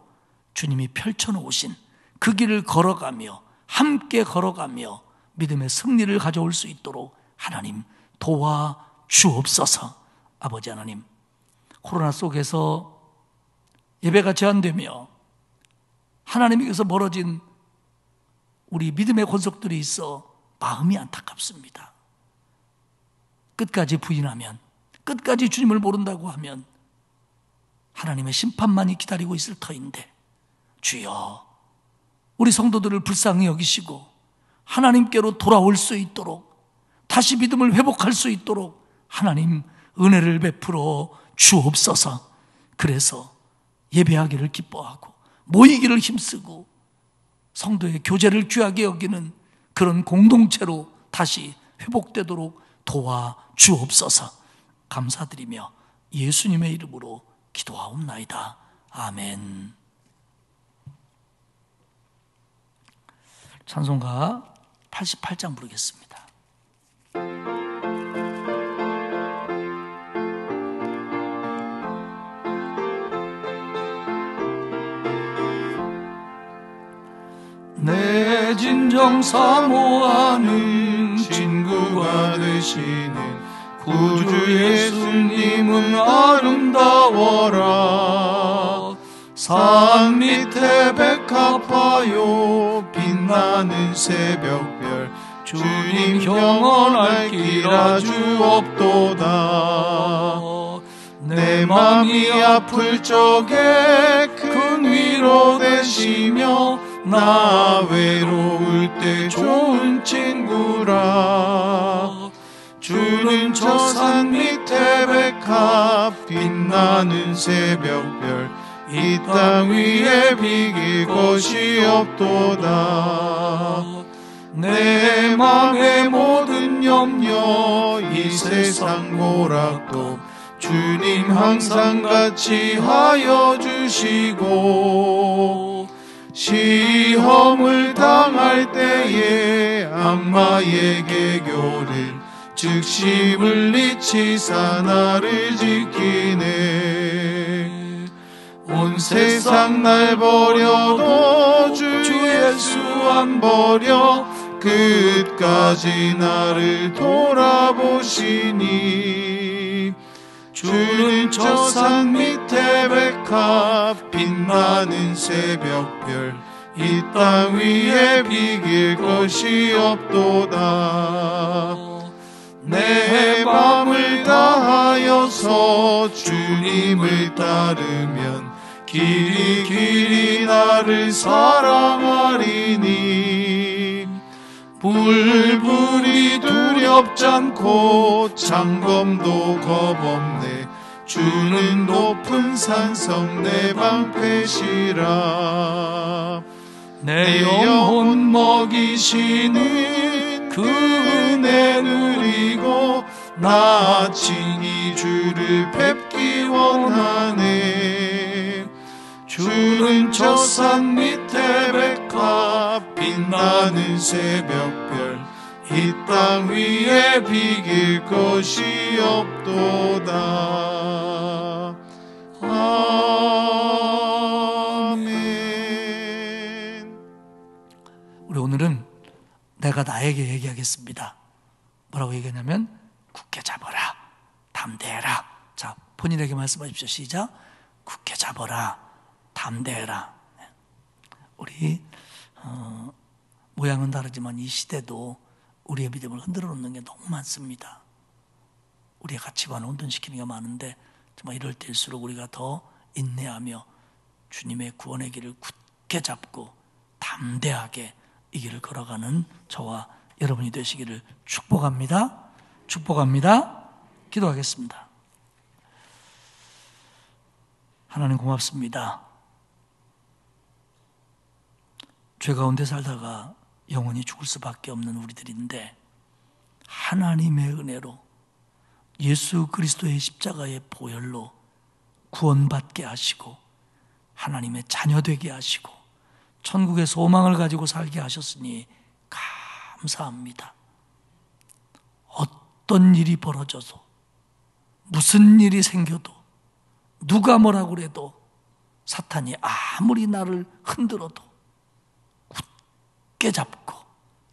주님이 펼쳐놓으신 그 길을 걸어가며 함께 걸어가며 믿음의 승리를 가져올 수 있도록 하나님 도와주옵소서. 아버지 하나님, 코로나 속에서 예배가 제한되며 하나님에게서 멀어진 우리 믿음의 권속들이 있어 마음이 안타깝습니다. 끝까지 부인하면, 끝까지 주님을 모른다고 하면 하나님의 심판만이 기다리고 있을 터인데, 주여 우리 성도들을 불쌍히 여기시고 하나님께로 돌아올 수 있도록, 다시 믿음을 회복할 수 있도록 하나님 은혜를 베풀어 주옵소서. 그래서 예배하기를 기뻐하고 모이기를 힘쓰고 성도의 교제를 귀하게 여기는 그런 공동체로 다시 회복되도록 도와주옵소서. 감사드리며 예수님의 이름으로 기도하옵나이다. 아멘. 찬송가 88장 부르겠습니다. 내 진정 사모하는 친구가 되시는 구주 예수님은 아름다워라. 산 밑에 백합화요 빛나는 새벽별, 주님 영원할 길 아주 없도다. 내 맘이 아플 적에 큰 위로 되시며 나 외로울 때 좋은 친구라. 주는 저 산 밑에 백합 빛나는 새벽별, 이 땅 위에 비길 것이 없도다. 내 맘의 모든 염려 이 세상 모락도 주님 항상 같이 하여 주시고, 시험을 당할 때에 악마의 개교를 즉시 물리치사 나를 지키네. 온 세상 날 버려도 주 예수 안 버려 끝까지 나를 돌아보시니. 주는 저 산 밑에 백합 빛나는 새벽별, 이 땅 위에 비길 것이 없도다. 내 맘을 다하여서 주님을 따르면 길이 나를 사랑하리니. 불불이 두렵지 않고 장검도 겁없네. 주는 높은 산성 내 방패시라. 내 영혼 먹이시는 그 은혜 누리고 나 친히 주를 뵙기 원하네. 주는 저 산 밑에 백합 빛나는 새벽별, 이 땅 위에 비길 것이 없도다. 아멘. 우리 오늘은 내가 나에게 얘기하겠습니다. 뭐라고 얘기하냐면 굳게 잡아라, 담대해라. 자, 본인에게 말씀하십시오. 시작. 굳게 잡아라, 담대해라. 우리 모양은 다르지만 이 시대도 우리의 믿음을 흔들어 놓는 게 너무 많습니다. 우리의 가치관을 혼돈시키는 게 많은데 정말 이럴 때일수록 우리가 더 인내하며 주님의 구원의 길을 굳게 잡고 담대하게 이 길을 걸어가는 저와 여러분이 되시기를 축복합니다. 축복합니다. 기도하겠습니다. 하나님 고맙습니다. 죄 가운데 살다가 영원히 죽을 수밖에 없는 우리들인데 하나님의 은혜로 예수 그리스도의 십자가의 보혈로 구원받게 하시고 하나님의 자녀 되게 하시고 천국의 소망을 가지고 살게 하셨으니 감사합니다. 어떤 일이 벌어져도 무슨 일이 생겨도 누가 뭐라고 그래도 사탄이 아무리 나를 흔들어도 굳게 잡고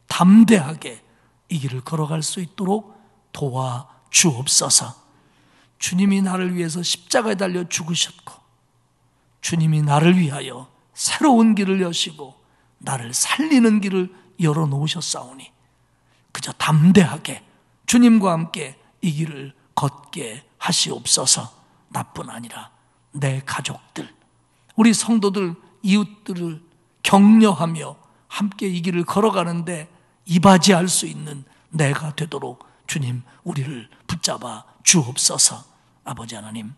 담대하게 이 길을 걸어갈 수 있도록 도와주옵소서. 주님이 나를 위해서 십자가에 달려 죽으셨고 주님이 나를 위하여 새로운 길을 여시고 나를 살리는 길을 열어놓으셨사오니 그저 담대하게 주님과 함께 이 길을 걷게 하시옵소서. 나뿐 아니라 내 가족들, 우리 성도들, 이웃들을 격려하며 함께 이 길을 걸어가는데 이바지할 수 있는 내가 되도록 주님 우리를 붙잡아 주옵소서. 아버지 하나님,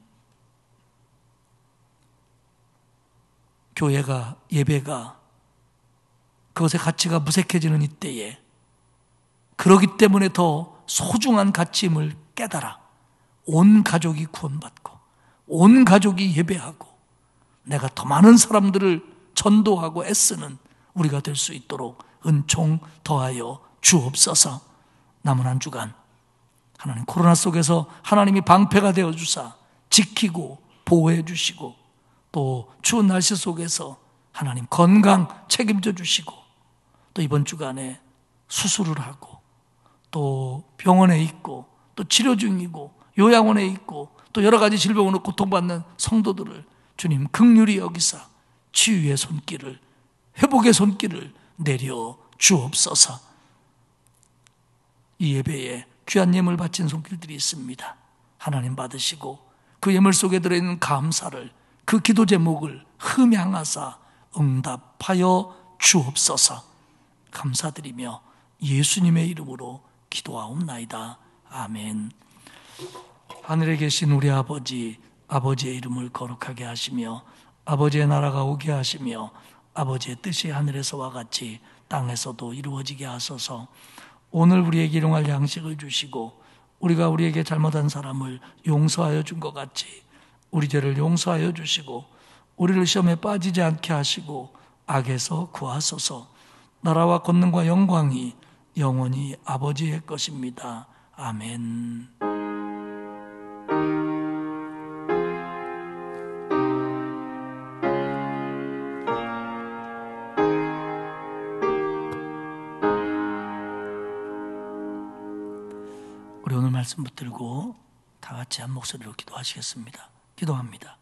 교회가, 예배가 그것의 가치가 무색해지는 이때에 그러기 때문에 더 소중한 가치임을 깨달아 온 가족이 구원받고 온 가족이 예배하고 내가 더 많은 사람들을 전도하고 애쓰는 우리가 될 수 있도록 은총 더하여 주옵소서. 남은 한 주간 하나님 코로나 속에서 하나님이 방패가 되어 주사 지키고 보호해 주시고 또 추운 날씨 속에서 하나님 건강 책임져 주시고 또 이번 주간에 수술을 하고 또 병원에 있고 또 치료 중이고 요양원에 있고 또 여러 가지 질병으로 고통받는 성도들을 주님 긍휼히 여기사 치유의 손길을, 회복의 손길을 내려 주옵소서. 이 예배에 귀한 예물 바친 손길들이 있습니다. 하나님 받으시고 그 예물 속에 들어있는 감사를, 그 기도 제목을 흠양하사 응답하여 주옵소서. 감사드리며 예수님의 이름으로 기도하옵나이다. 아멘. 하늘에 계신 우리 아버지, 아버지의 이름을 거룩하게 하시며 아버지의 나라가 오게 하시며 아버지의 뜻이 하늘에서와 같이 땅에서도 이루어지게 하소서. 오늘 우리에게 일용할 양식을 주시고 우리가 우리에게 잘못한 사람을 용서하여 준 것 같이 우리 죄를 용서하여 주시고 우리를 시험에 빠지지 않게 하시고 악에서 구하소서. 나라와 권능과 영광이 영원히 아버지의 것입니다. 아멘. 우리 오늘 말씀 붙들고 다 같이 한 목소리로 기도하시겠습니다. 기도합니다.